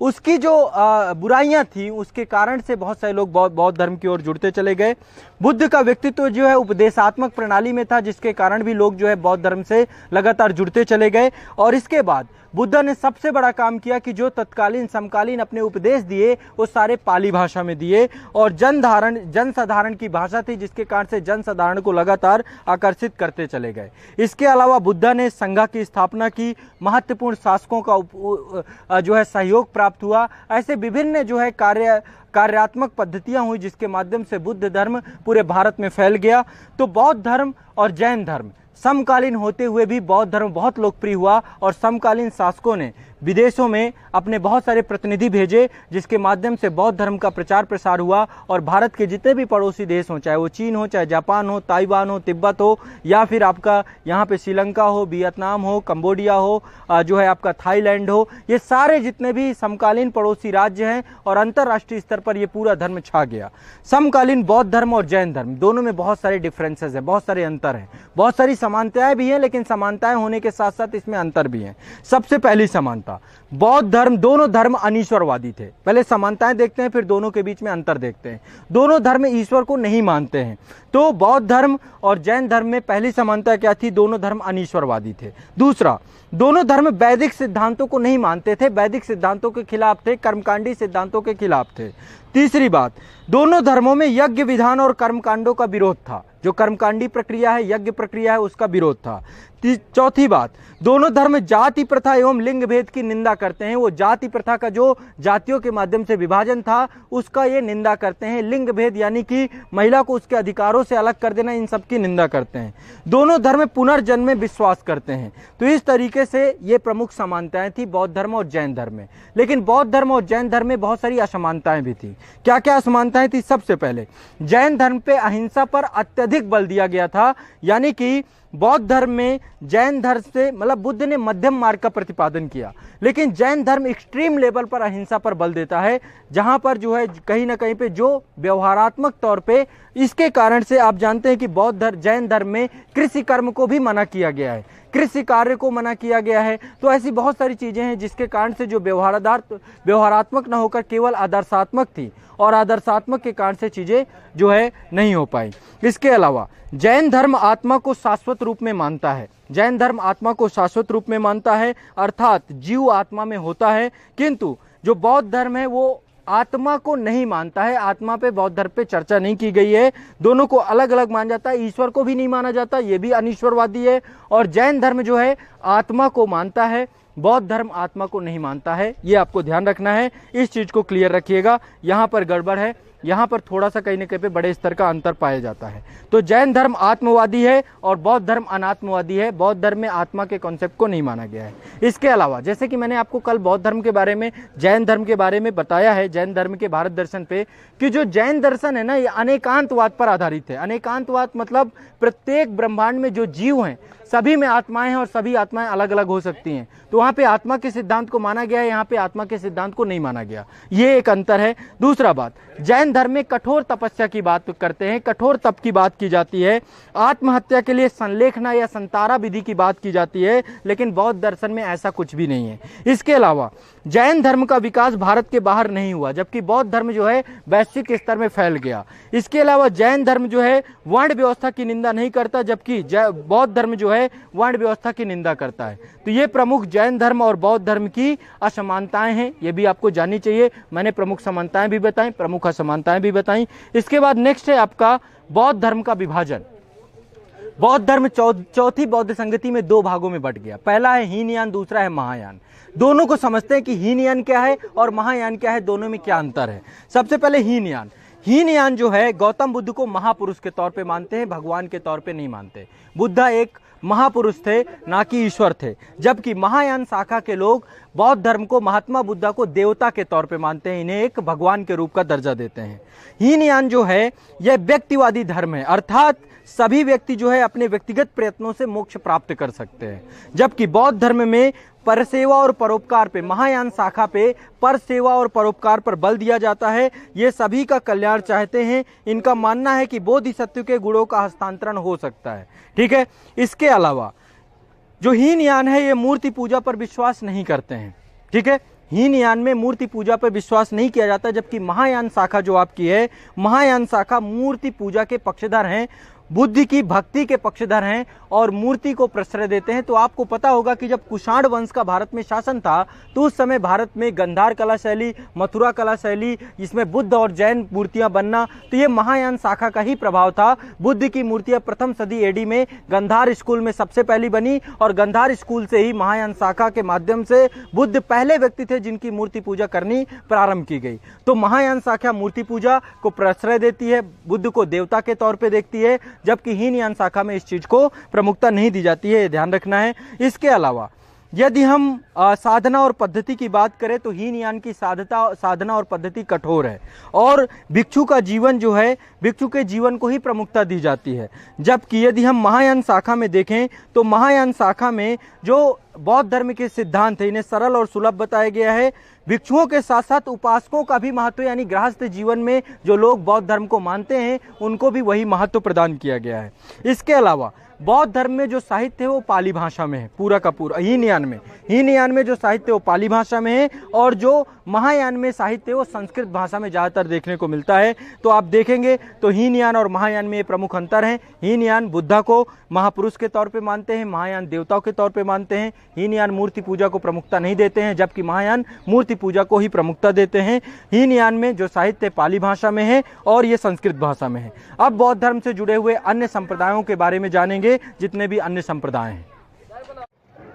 उसकी जो बुराइयां थी उसके कारण से बहुत सारे लोग बौद्ध धर्म की ओर जुड़ते चले गए। बुद्ध का व्यक्तित्व जो है उपदेशात्मक प्रणाली में था, जिसके कारण भी लोग जो है बौद्ध धर्म से लगातार जुड़ते चले गए। और इसके बाद बुद्ध ने सबसे बड़ा काम किया कि जो तत्कालीन समकालीन अपने उपदेश दिए वो सारे पाली भाषा में दिए, और जनसाधारण की भाषा थी, जिसके कारण से जनसाधारण को लगातार आकर्षित करते चले गए। इसके अलावा बुद्ध ने संघ की स्थापना की, महत्वपूर्ण शासकों का जो है सहयोग प्राप्त हुआ। ऐसे विभिन्न जो है कार्यात्मक पद्धतियां हुई जिसके माध्यम से बुद्ध धर्म पूरे भारत में फैल गया। तो बौद्ध धर्म और जैन धर्म समकालीन होते हुए भी बौद्ध धर्म बहुत लोकप्रिय हुआ, और समकालीन शासकों ने विदेशों में अपने बहुत सारे प्रतिनिधि भेजे, जिसके माध्यम से बौद्ध धर्म का प्रचार प्रसार हुआ। और भारत के जितने भी पड़ोसी देश हों, चाहे वो चीन हो, चाहे जापान हो, ताइवान हो, तिब्बत हो, या फिर आपका यहाँ पे श्रीलंका हो, वियतनाम हो, कंबोडिया हो, जो है आपका थाईलैंड हो, ये सारे जितने भी समकालीन पड़ोसी राज्य हैं और अंतर्राष्ट्रीय स्तर पर ये पूरा धर्म छा गया। समकालीन बौद्ध धर्म और जैन धर्म दोनों में बहुत सारे डिफरेंसेस हैं, बहुत सारे अंतर हैं, बहुत सारी समानताएं भी हैं, लेकिन समानताएं होने के साथ साथ इसमें अंतर भी हैं। सबसे पहली समानता, बौद्ध धर्म, दोनों धर्म अनीश्वरवादी थे। पहले समानताएं देखते हैं, फिर दोनों के बीच में अंतर देखते हैं। दोनों धर्म ईश्वर को नहीं मानते हैं। तो बौद्ध धर्म और जैन धर्म में पहली समानता क्या थी? दोनों धर्म अनीश्वरवादी थे। दूसरा, दोनों धर्म वैदिक सिद्धांतों को नहीं मानते थे, वैदिक सिद्धांतों के खिलाफ थे, कर्मकांडी सिद्धांतों के खिलाफ थे। तीसरी बात, दोनों धर्मों में यज्ञ विधान और कर्मकांडों का विरोध था। जो कर्मकांडी प्रक्रिया है, यज्ञ प्रक्रिया है, उसका विरोध था। चौथी बात, दोनों धर्म जाति प्रथा एवं लिंग भेद की निंदा करते हैं। वो जाति प्रथा का जो जातियों के माध्यम से विभाजन था उसका ये निंदा करते हैं। लिंग भेद यानी कि महिला को उसके अधिकारों से अलग कर देना, इन सब की निंदा करते हैं। दोनों धर्म पुनर्जन्म में विश्वास करते हैं। तो इस तरीके से ये प्रमुख समानताएं थी बौद्ध धर्म और जैन धर्म में। लेकिन बौद्ध धर्म और जैन धर्म में बहुत सारी असमानताएं भी थी। क्या क्या असमानताएं थी? सबसे पहले, जैन धर्म पे अहिंसा पर अत्यधिक बल दिया गया था। यानी कि बौद्ध धर्म में जैन धर्म से मतलब बुद्ध ने मध्यम मार्ग का प्रतिपादन किया, लेकिन जैन धर्म एक्सट्रीम लेवल पर अहिंसा पर बल देता है, जहां पर जो है कहीं ना कहीं पे जो व्यवहारात्मक तौर पे, इसके कारण से आप जानते हैं कि जैन धर्म में कृषि कर्म को भी मना किया गया है, कृषि कार्य को मना किया गया है। तो ऐसी बहुत सारी चीजें हैं जिसके कारण से जो व्यवहारात्मक न होकर केवल आदर्शात्मक थी, और आदर्शात्मक के कारण से चीजें जो है नहीं हो पाई। इसके अलावा जैन धर्म आत्मा को शाश्वत रूप में मानता है। जैन धर्म आत्मा को शाश्वत रूप में मानता है, अर्थात जीव आत्मा में होता है। किंतु जो बौद्ध धर्म है वो आत्मा को नहीं मानता है। आत्मा पे बौद्ध धर्म पे चर्चा नहीं की गई है, दोनों को अलग अलग माना जाता है। ईश्वर को भी नहीं माना जाता, ये भी अनीश्वरवादी है। और जैन धर्म जो है आत्मा को मानता है, बौद्ध धर्म आत्मा को नहीं मानता है। ये आपको ध्यान रखना है, इस चीज को क्लियर रखिएगा। यहाँ पर गड़बड़ है, यहाँ पर थोड़ा सा कहीं न कहीं पे बड़े स्तर का अंतर पाया जाता है। तो जैन धर्म आत्मवादी है और बौद्ध धर्म अनात्मवादी है। बौद्ध धर्म में आत्मा के कॉन्सेप्ट को नहीं माना गया है। इसके अलावा जैसे कि मैंने आपको कल बौद्ध धर्म के बारे में, जैन धर्म के बारे में बताया है, जैन धर्म के भारत दर्शन पे, कि जो जैन दर्शन है ना, ये अनेकांतवाद पर आधारित है। अनेकांतवाद मतलब प्रत्येक ब्रह्मांड में जो जीव हैं सभी में आत्माएं हैं और सभी आत्माएं अलग अलग हो सकती हैं। तो वहां पे आत्मा के सिद्धांत को माना गया है, यहाँ पे आत्मा के सिद्धांत को नहीं माना गया। ये एक अंतर है। दूसरा बात, जैन धर्म में कठोर तपस्या की बात करते हैं, कठोर तप की बात की जाती है। आत्महत्या के लिए संलेखना या संतारा विधि की बात की जाती है, लेकिन बौद्ध दर्शन में ऐसा कुछ भी नहीं है। इसके अलावा जैन धर्म का विकास भारत के बाहर नहीं हुआ, जबकि बौद्ध धर्म जो है वैश्विक स्तर में फैल गया। इसके अलावा जैन धर्म जो है वर्ण व्यवस्था की निंदा नहीं करता, जबकि बौद्ध धर्म जो है वर्ण व्यवस्था की निंदा करता है। तो ये प्रमुख जैन धर्म और बौद्ध धर्म की असमानताएं हैं, ये भी आपको जाननी चाहिए। मैंने प्रमुख समानताएं भी बताई, प्रमुख असमानताएं भी बताई। इसके बाद नेक्स्ट है आपका बौद्ध धर्म का विभाजन। बौद्ध धर्म चौथी बौद्ध संगति में दो भागों में बट गया। पहला है हीनयान, दूसरा है महायान। दोनों को समझते हैं कि हीनयान क्या है और महायान क्या है, दोनों में क्या अंतर है। सबसे पहले हीनयान। हीनयान जो है गौतम बुद्ध को महापुरुष के तौर पे मानते हैं, भगवान के तौर पे नहीं मानते। बुद्धा एक महापुरुष थे, ना कि ईश्वर थे। जबकि महायान शाखा के लोग बौद्ध धर्म को, महात्मा बुद्धा को देवता के तौर पे मानते हैं, इन्हें एक भगवान के रूप का दर्जा देते हैं। हीनयान जो है यह व्यक्तिवादी धर्म है, अर्थात सभी व्यक्ति जो है अपने व्यक्तिगत प्रयत्नों से मोक्ष प्राप्त कर सकते हैं। जबकि बौद्ध धर्म में परसेवा और परोपकार पे, महायान शाखा पे परसेवा और परोपकार पर बल दिया जाता है। ये सभी का कल्याण चाहते हैं। इनका मानना है कि बोधिसत्व के गुणों का हस्तांतरण हो सकता है। ठीक है। इसके अलावा जो हीनयान है ये मूर्ति पूजा पर विश्वास नहीं करते हैं। ठीक है। हीनयान में मूर्ति पूजा पर विश्वास नहीं किया जाता, जबकि महायान शाखा जो आपकी है, महायान शाखा मूर्ति पूजा के पक्षधर हैं, बुद्ध की भक्ति के पक्षधर हैं और मूर्ति को प्रश्रय देते हैं। तो आपको पता होगा कि जब कुषाण वंश का भारत में शासन था तो उस समय भारत में गंधार कला शैली, मथुरा कला शैली, इसमें बुद्ध और जैन मूर्तियां बनना, तो ये महायान शाखा का ही प्रभाव था। बुद्ध की मूर्तियां प्रथम सदी एडी में गंधार स्कूल में सबसे पहली बनी और गंधार स्कूल से ही महायान शाखा के माध्यम से बुद्ध पहले व्यक्ति थे जिनकी मूर्ति पूजा करनी प्रारंभ की गई। तो महायान शाखा मूर्ति पूजा को प्रश्रय देती है, बुद्ध को देवता के तौर पर देखती है, जबकि हीनयान शाखा में इस चीज को प्रमुखता नहीं दी जाती है, ये ध्यान रखना है। इसके अलावा यदि हम साधना और पद्धति की बात करें तो हीनयान की साधना और पद्धति कठोर है और भिक्षु का जीवन जो है, भिक्षु के जीवन को ही प्रमुखता दी जाती है। जबकि यदि हम महायान शाखा में देखें तो महायान शाखा में जो बौद्ध धर्म के सिद्धांत है इन्हें सरल और सुलभ बताया गया है। भिक्षुओं के साथ साथ उपासकों का भी महत्व, यानी गृहस्थ जीवन में जो लोग बौद्ध धर्म को मानते हैं उनको भी वही महत्व प्रदान किया गया है। इसके अलावा बौद्ध धर्म में जो साहित्य है वो पाली भाषा में है, पूरा का पूरा। हीनयान में जो साहित्य है वो पाली भाषा में है और जो महायान में साहित्य है वो संस्कृत भाषा में ज़्यादातर देखने को मिलता है। तो आप देखेंगे तो हीनयान और महायान में ये प्रमुख अंतर है। हीनयान बुद्धा को महापुरुष के तौर पे मानते हैं, महायान देवताओं के तौर पे मानते हैं। हीनयान मूर्ति पूजा को प्रमुखता नहीं देते हैं, जबकि महायान मूर्ति पूजा को ही प्रमुखता देते हैं। हीनयान में जो साहित्य पाली भाषा में है और ये संस्कृत भाषा में है। अब बौद्ध धर्म से जुड़े हुए अन्य संप्रदायों के बारे में जानेंगे, जितने भी अन्य संप्रदाय हैं।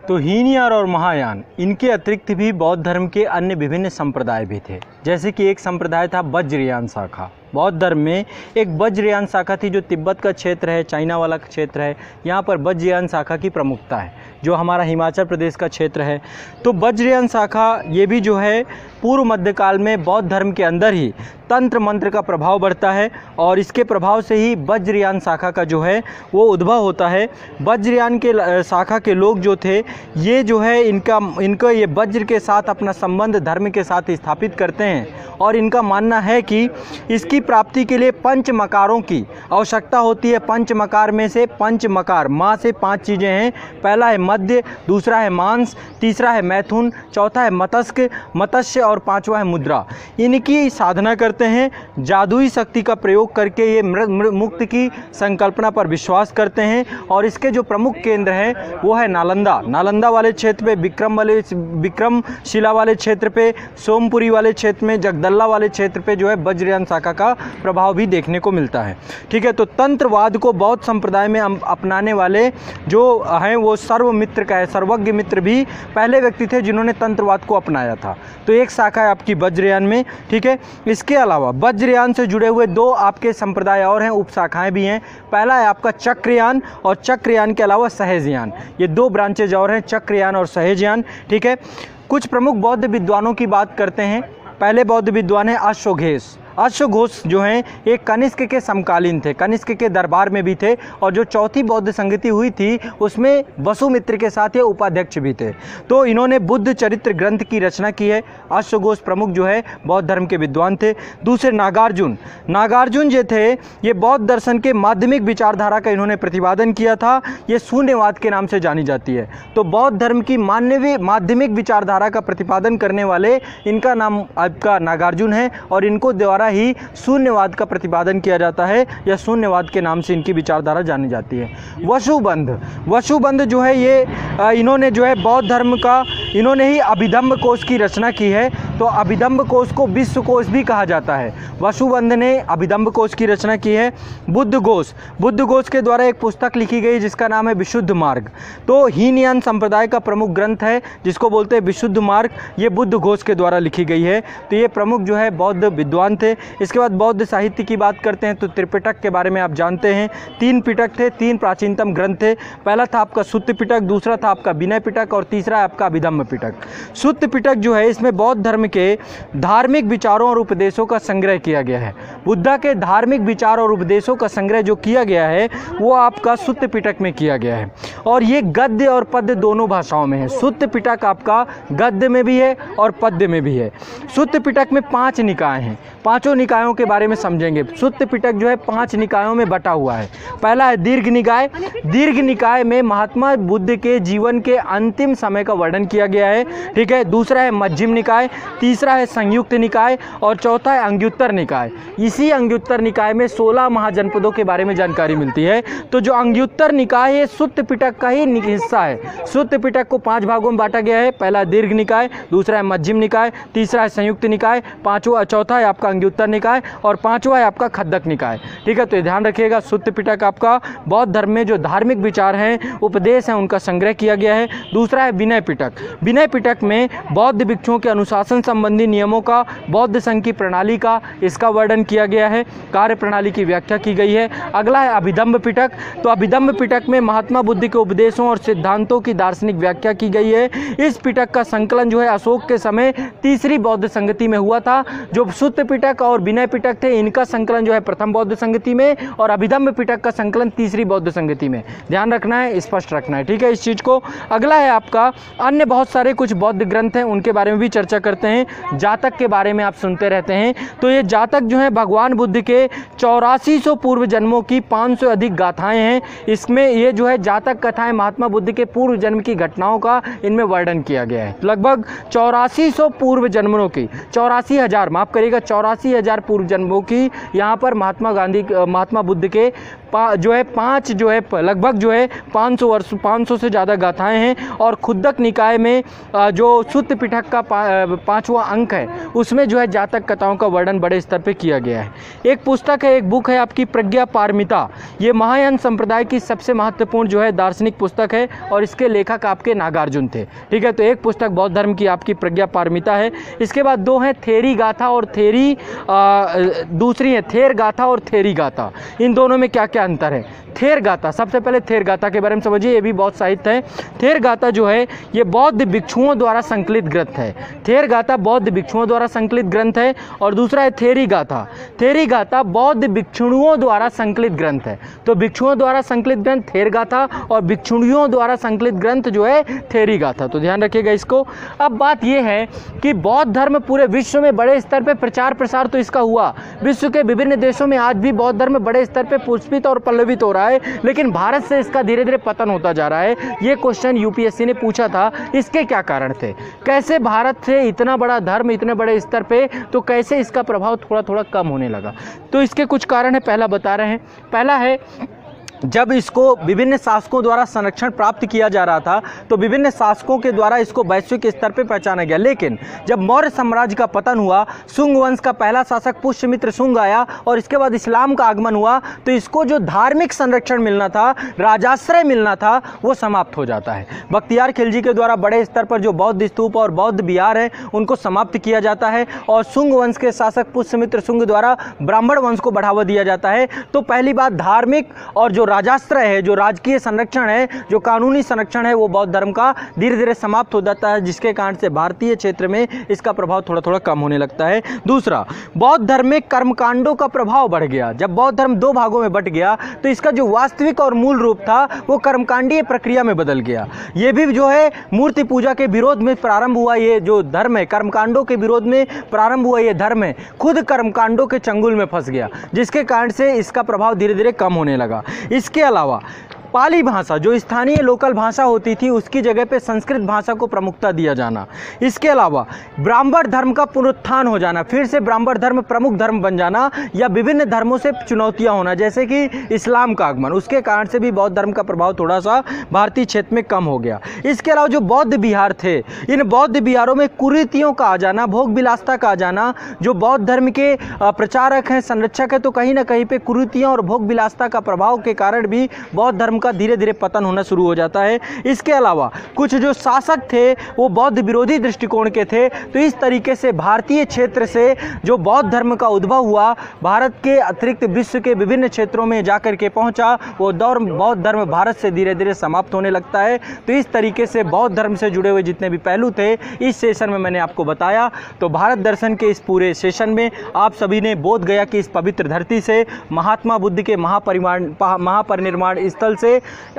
तो हीनयान और महायान, इनके अतिरिक्त भी बौद्ध धर्म के अन्य विभिन्न संप्रदाय भी थे। जैसे कि एक संप्रदाय था वज्रयान शाखा। बौद्ध धर्म में एक वज्रयान शाखा थी जो तिब्बत का क्षेत्र है, चाइना वाला क्षेत्र है, यहाँ पर वज्रयान शाखा की प्रमुखता है, जो हमारा हिमाचल प्रदेश का क्षेत्र है। तो वज्रयान शाखा ये भी जो है पूर्व मध्यकाल में बौद्ध धर्म के अंदर ही तंत्र मंत्र का प्रभाव बढ़ता है और इसके प्रभाव से ही वज्रयान शाखा का जो है वो उद्भव होता है। वज्रयान के शाखा के लोग जो थे ये जो है इनका ये वज्र के साथ अपना संबंध धर्म के साथ स्थापित करते हैं और इनका मानना है कि इसकी प्राप्ति के लिए पंच मकारों की आवश्यकता होती है। पंच मकार में से पंच मकार, माँ से 5 चीज़ें हैं। पहला है मध्य, दूसरा है मांस, तीसरा है मैथुन, चौथा है मत्स्य और 5वां है मुद्रा। इनकी साधना करते हैं। जादुई शक्ति का प्रयोग करके ये मुक्त की संकल्पना पर विश्वास करते हैं और इसके जो प्रमुख केंद्र है वो है नालंदा वाले क्षेत्र पे, विक्रमशिला वाले क्षेत्र पे, सोमपुरी वाले क्षेत्र में, जगदल्ला वाले क्षेत्र पे जो है वज्रयान शाखा का प्रभाव भी देखने को मिलता है। ठीक है। तो तंत्रवाद को बौद्ध संप्रदाय में अपनाने वाले जो हैं वो सर्वज्ञ मित्र भी पहले व्यक्ति थे जिन्होंने तंत्रवाद को अपनाया था। तो एक शाखा है आपकी वज्रयान में। ठीक है। इसके अलावा वज्रयान से जुड़े हुए 2 आपके संप्रदाय और हैं, उपशाखाएं भी हैं। पहला है आपका चक्रयान और चक्रयान के अलावा सहजयान। ये 2 ब्रांचेज और हैं, चक्रयान और सहजयान। ठीक है। कुछ प्रमुख बौद्ध विद्वानों की बात करते हैं। पहले बौद्ध विद्वान है अश्वघोष। अश्वघोष जो हैं ये कनिष्क के समकालीन थे, कनिष्क के दरबार में भी थे और जो चौथी बौद्ध संगति हुई थी उसमें वसुमित्र के साथ ये उपाध्यक्ष भी थे। तो इन्होंने बुद्ध चरित्र ग्रंथ की रचना की है। अश्वघोष प्रमुख जो है बौद्ध धर्म के विद्वान थे। दूसरे नागार्जुन, नागार्जुन जो थे ये बौद्ध दर्शन के माध्यमिक विचारधारा का इन्होंने प्रतिपादन किया था। ये शून्यवाद के नाम से जानी जाती है। तो बौद्ध धर्म की मानवीय माध्यमिक विचारधारा का प्रतिपादन करने वाले इनका नाम आपका नागार्जुन है और इनको द्वारा ही शून्यवाद का प्रतिपादन किया जाता है या शून्यवाद के नाम से इनकी विचारधारा जानी जाती है। वसुबंध, वसुबंध जो है ये इन्होंने जो है बौद्ध धर्म का इन्होंने ही अभिधम्म कोश की रचना की है। तो अभिधम्म कोश को विश्व कोश भी कहा जाता है। वसुबंध ने अभिधम्म कोश की रचना की है। बुद्ध घोष, बुद्ध घोष के द्वारा एक पुस्तक लिखी गई जिसका नाम है विशुद्ध मार्ग। तो हीनयान संप्रदाय का प्रमुख ग्रंथ है जिसको बोलते हैं विशुद्ध मार्ग, ये बुद्ध घोष के द्वारा लिखी गई है। तो ये प्रमुख जो है बौद्ध विद्वान थे। इसके बाद बौद्ध साहित्य की बात करते हैं तो त्रिपिटक के बारे में आप जानते हैं। 3 पिटक थे, 3 प्राचीनतम ग्रंथ थे। पहला था आपका सुत्त पिटक, दूसरा था आपका विनय पिटक और तीसरा आपका अभिधम्म पिटक। सुत्त पिटक जो है इसमें बौद्ध धर्म के धार्मिक विचारों और उपदेशों का संग्रह किया गया है। बुद्धा के धार्मिक विचार और उपदेशों का संग्रह जो किया गया है वो आपका सुत्त पिटक में किया गया है और ये गद्य और पद्य दोनों भाषाओं में है। सुत्त पिटक आपका गद्य में भी है और पद्य में भी है। सुत्त पिटक में 5 निकाय हैं। पांचों निकायों के बारे में समझेंगे। सुत्त पिटक जो है 5 निकायों में बटा हुआ है। पहला है दीर्घ निकाय। दीर्घ निकाय में महात्मा बुद्ध के जीवन के अंतिम समय का वर्णन किया गया है, ठीक है। दूसरा है मध्यम निकाय, तीसरा है संयुक्त निकाय और चौथा है अंग्युत्तर निकाय। इसी अंग्युत्तर निकाय में 16 महाजनपदों के बारे में जानकारी मिलती है। तो जो अंग्युत्तर निकाय है सुत्त पिटक का ही हिस्सा है। सुत्त पिटक को 5 भागों में बांटा गया है। पहला दीर्घ निकाय, दूसरा है मध्यम निकाय, तीसरा है संयुक्त निकाय, चौथा है आपका अंग्युत्तर निकाय और 5वां है आपका खद्दक निकाय, ठीक है। तो ध्यान रखिएगा सुत्त पिटक आपका बौद्ध धर्म में जो धार्मिक विचार हैं, उपदेश हैं, उनका संग्रह किया गया है। दूसरा है विनय पिटक। विनय पिटक में बौद्ध भिक्षुओं के अनुशासन संबंधी नियमों का, बौद्ध संघ की प्रणाली का, इसका वर्णन किया गया है, कार्य प्रणाली की व्याख्या की गई है। अगला है अभिधम्म पिटक। तो अभिधम्म पिटक में महात्मा बुद्ध के उपदेशों और सिद्धांतों की दार्शनिक व्याख्या की गई है। इस पिटक का संकलन जो है अशोक के समय तीसरी बौद्ध संगति में हुआ था। जो सुत्त पिटक और विनय पिटक थे इनका संकलन जो है प्रथम बौद्ध संगति में और अभिधम्म पिटक का संकलन तीसरी बौद्ध संगति में। ध्यान रखना है, स्पष्ट रखना है, ठीक है इस चीज को। अगला है आपका अन्य बहुत सारे कुछ बौद्ध ग्रंथ हैं, उनके बारे में भी चर्चा करते हैं। जातक के बारे में आप सुनते रहते हैं। तो ये जातक जो है भगवान बुद्ध के 8400 पूर्व जन्मों की 500 अधिक गाथाएं हैं। इसमें ये जो है जातक कथाएं महात्मा बुद्ध के पूर्व जन्म की घटनाओं का इनमें वर्णन किया गया है। लगभग 8400 पूर्व जन्मों की, 84,000 माफ करिएगा, 84,000 पूर्व जन्मों की यहाँ पर महात्मा बुद्ध के जो है 5 जो है लगभग जो है 500 से ज़्यादा गाथाएं हैं। और खुद्दक निकाय में जो सुत्त पिटक का 5वां अंक है उसमें जो है जातक कथाओं का वर्णन बड़े स्तर पे किया गया है। एक पुस्तक है, एक बुक है आपकी प्रज्ञा पारमिता। ये महायान संप्रदाय की सबसे महत्वपूर्ण जो है दार्शनिक पुस्तक है और इसके लेखक आपके नागार्जुन थे, ठीक है। तो एक पुस्तक बौद्ध धर्म की आपकी प्रज्ञा पारमिता है। इसके बाद 2 हैं थेरी गाथा और थेरी दूसरी है थेर गाथा और थेरी गाथा। इन दोनों में क्या क्या अंतर है? थेर गाथा, सबसे पहले थेर गाथा के बारे में समझिए, ये भी बहुत साहित्य है। थेर गाथा जो है ये बौद्ध भिक्षुओं द्वारा संकलित ग्रंथ है। थेर गाथा बौद्ध भिक्षुओं द्वारा संकलित ग्रंथ है। और दूसरा है थेरी गाथा। थेरी गाथा बौद्ध भिक्षुओं द्वारा संकलित ग्रंथ है। तो भिक्षुओं द्वारा संकलित ग्रंथ थेर गाथा और भिक्षुओं द्वारा संकलित ग्रंथ जो है थेरी गाथा। तो ध्यान रखिएगा इसको। अब बात यह है कि बौद्ध धर्म पूरे विश्व में बड़े स्तर पर प्रचार प्रसार तो इसका हुआ। विश्व के विभिन्न देशों में आज भी बौद्ध धर्म बड़े स्तर पर पुष्पित और पल्लवित हो रहा है, लेकिन भारत से इसका धीरे धीरे पतन होता जा रहा है। ये क्वेश्चन यूपीएससी ने पूछा था, इसके क्या कारण थे? कैसे भारत से इतना बड़ा धर्म इतने बड़े स्तर पे, तो कैसे इसका प्रभाव थोड़ा थोड़ा कम होने लगा? तो इसके कुछ कारण है, पहला बता रहे हैं। पहला है जब इसको विभिन्न शासकों द्वारा संरक्षण प्राप्त किया जा रहा था तो विभिन्न शासकों के द्वारा इसको वैश्विक स्तर पर पहचाना गया। लेकिन जब मौर्य साम्राज्य का पतन हुआ, शुंग वंश का पहला शासक पुष्यमित्र शुंग आया और इसके बाद इस्लाम का आगमन हुआ, तो इसको जो धार्मिक संरक्षण मिलना था, राजाश्रय मिलना था, वो समाप्त हो जाता है। बख्तियार खिलजी के द्वारा बड़े स्तर पर जो बौद्ध स्तूप और बौद्ध विहार है उनको समाप्त किया जाता है और शुंग वंश के शासक पुष्यमित्र शुंग द्वारा ब्राह्मण वंश को बढ़ावा दिया जाता है। तो पहली बात धार्मिक और जो राजाश्रय है, जो राजकीय संरक्षण है, जो कानूनी संरक्षण है, वो बौद्ध धर्म का धीरे धीरे समाप्त हो जाता है, जिसके कारण से भारतीय क्षेत्र में इसका प्रभाव थोड़ा थोड़ा कम होने लगता है। दूसरा, बौद्ध धर्म में कर्मकांडों का प्रभाव बढ़ गया। जब बौद्ध धर्म दो भागों में बट गया तो इसका जो वास्तविक और मूल रूप था वो कर्मकांडीय प्रक्रिया में बदल गया। ये भी जो है मूर्ति पूजा के विरोध में प्रारंभ हुआ, ये जो धर्म है कर्मकांडों के विरोध में प्रारंभ हुआ ये धर्म है खुद कर्मकांडों के चंगुल में फंस गया, जिसके कारण से इसका प्रभाव धीरे धीरे कम होने लगा। इसके अलावा पाली भाषा जो स्थानीय लोकल भाषा होती थी उसकी जगह पे संस्कृत भाषा को प्रमुखता दिया जाना, इसके अलावा ब्राह्मण धर्म का पुनरुत्थान हो जाना, फिर से ब्राह्मण धर्म प्रमुख धर्म बन जाना, या विभिन्न धर्मों से चुनौतियां होना जैसे कि इस्लाम का आगमन, उसके कारण से भी बौद्ध धर्म का प्रभाव थोड़ा सा भारतीय क्षेत्र में कम हो गया। इसके अलावा जो बौद्ध विहार थे, इन बौद्ध विहारों में कुरीतियों का आ जाना, भोग विलासता का आ जाना, जो बौद्ध धर्म के प्रचारक हैं, संरक्षक हैं, तो कहीं ना कहीं पे कुरीतियों और भोग विलासता का प्रभाव के कारण भी बौद्ध धर्म का धीरे धीरे पतन होना शुरू हो जाता है। इसके अलावा कुछ जो शासक थे वो बौद्ध विरोधी दृष्टिकोण के थे, तो इस तरीके से भारतीय क्षेत्र से जो बौद्ध धर्म का उद्भव हुआ, भारत के अतिरिक्त विश्व के विभिन्न क्षेत्रों में जाकर के पहुंचा, वो दौर बौद्ध धर्म भारत से धीरे धीरे समाप्त होने लगता है। तो इस तरीके से बौद्ध धर्म से जुड़े हुए जितने भी पहलू थे इस सेशन में मैंने आपको बताया। तो भारत दर्शन के इस पूरे सेशन में आप सभी ने बोध गया कि इस पवित्र धरती से, महात्मा बुद्ध के महापरिनिर्वाण स्थल से,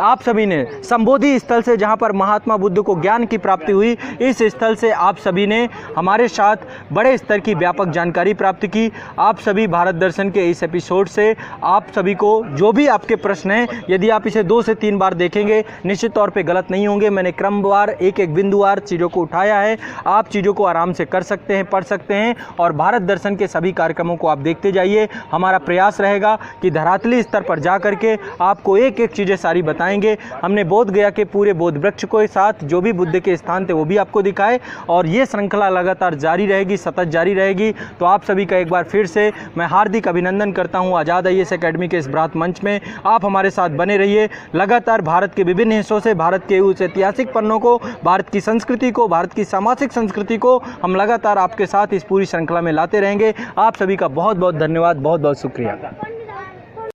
आप सभी ने संबोधि स्थल से जहां पर महात्मा बुद्ध को ज्ञान की प्राप्ति हुई, इस स्थल से आप सभी ने हमारे साथ बड़े स्तर की व्यापक जानकारी प्राप्त की। आप सभी भारत दर्शन के इस एपिसोड से आप सभी को जो भी आपके प्रश्न हैं, यदि आप इसे 2 से 3 बार देखेंगे निश्चित तौर पे गलत नहीं होंगे। मैंने क्रमवार एक एक बिंदुवार चीज़ों को उठाया है, आप चीज़ों को आराम से कर सकते हैं, पढ़ सकते हैं, और भारत दर्शन के सभी कार्यक्रमों को आप देखते जाइए। हमारा प्रयास रहेगा कि धरातली स्तर पर जा करके आपको एक एक चीज़ें सारी बताएंगे। हमने बोध गया के पूरे बोध वृक्ष के साथ जो भी बुद्ध के स्थान थे वो भी आपको दिखाए, और ये श्रृंखला लगातार जारी रहेगी, सतत जारी रहेगी। तो आप सभी का एक बार फिर से मैं हार्दिक अभिनंदन करता हूँ आज़ाद IAS एकेडमी के इस बृहत मंच में। आप हमारे साथ बने रहिए, लगातार भारत के विभिन्न हिस्सों से भारत के उस ऐतिहासिक पन्नों को, भारत की संस्कृति को, भारत की सामाजिक संस्कृति को हम लगातार आपके साथ इस पूरी श्रृंखला में लाते रहेंगे। आप सभी का बहुत बहुत धन्यवाद, बहुत बहुत शुक्रिया।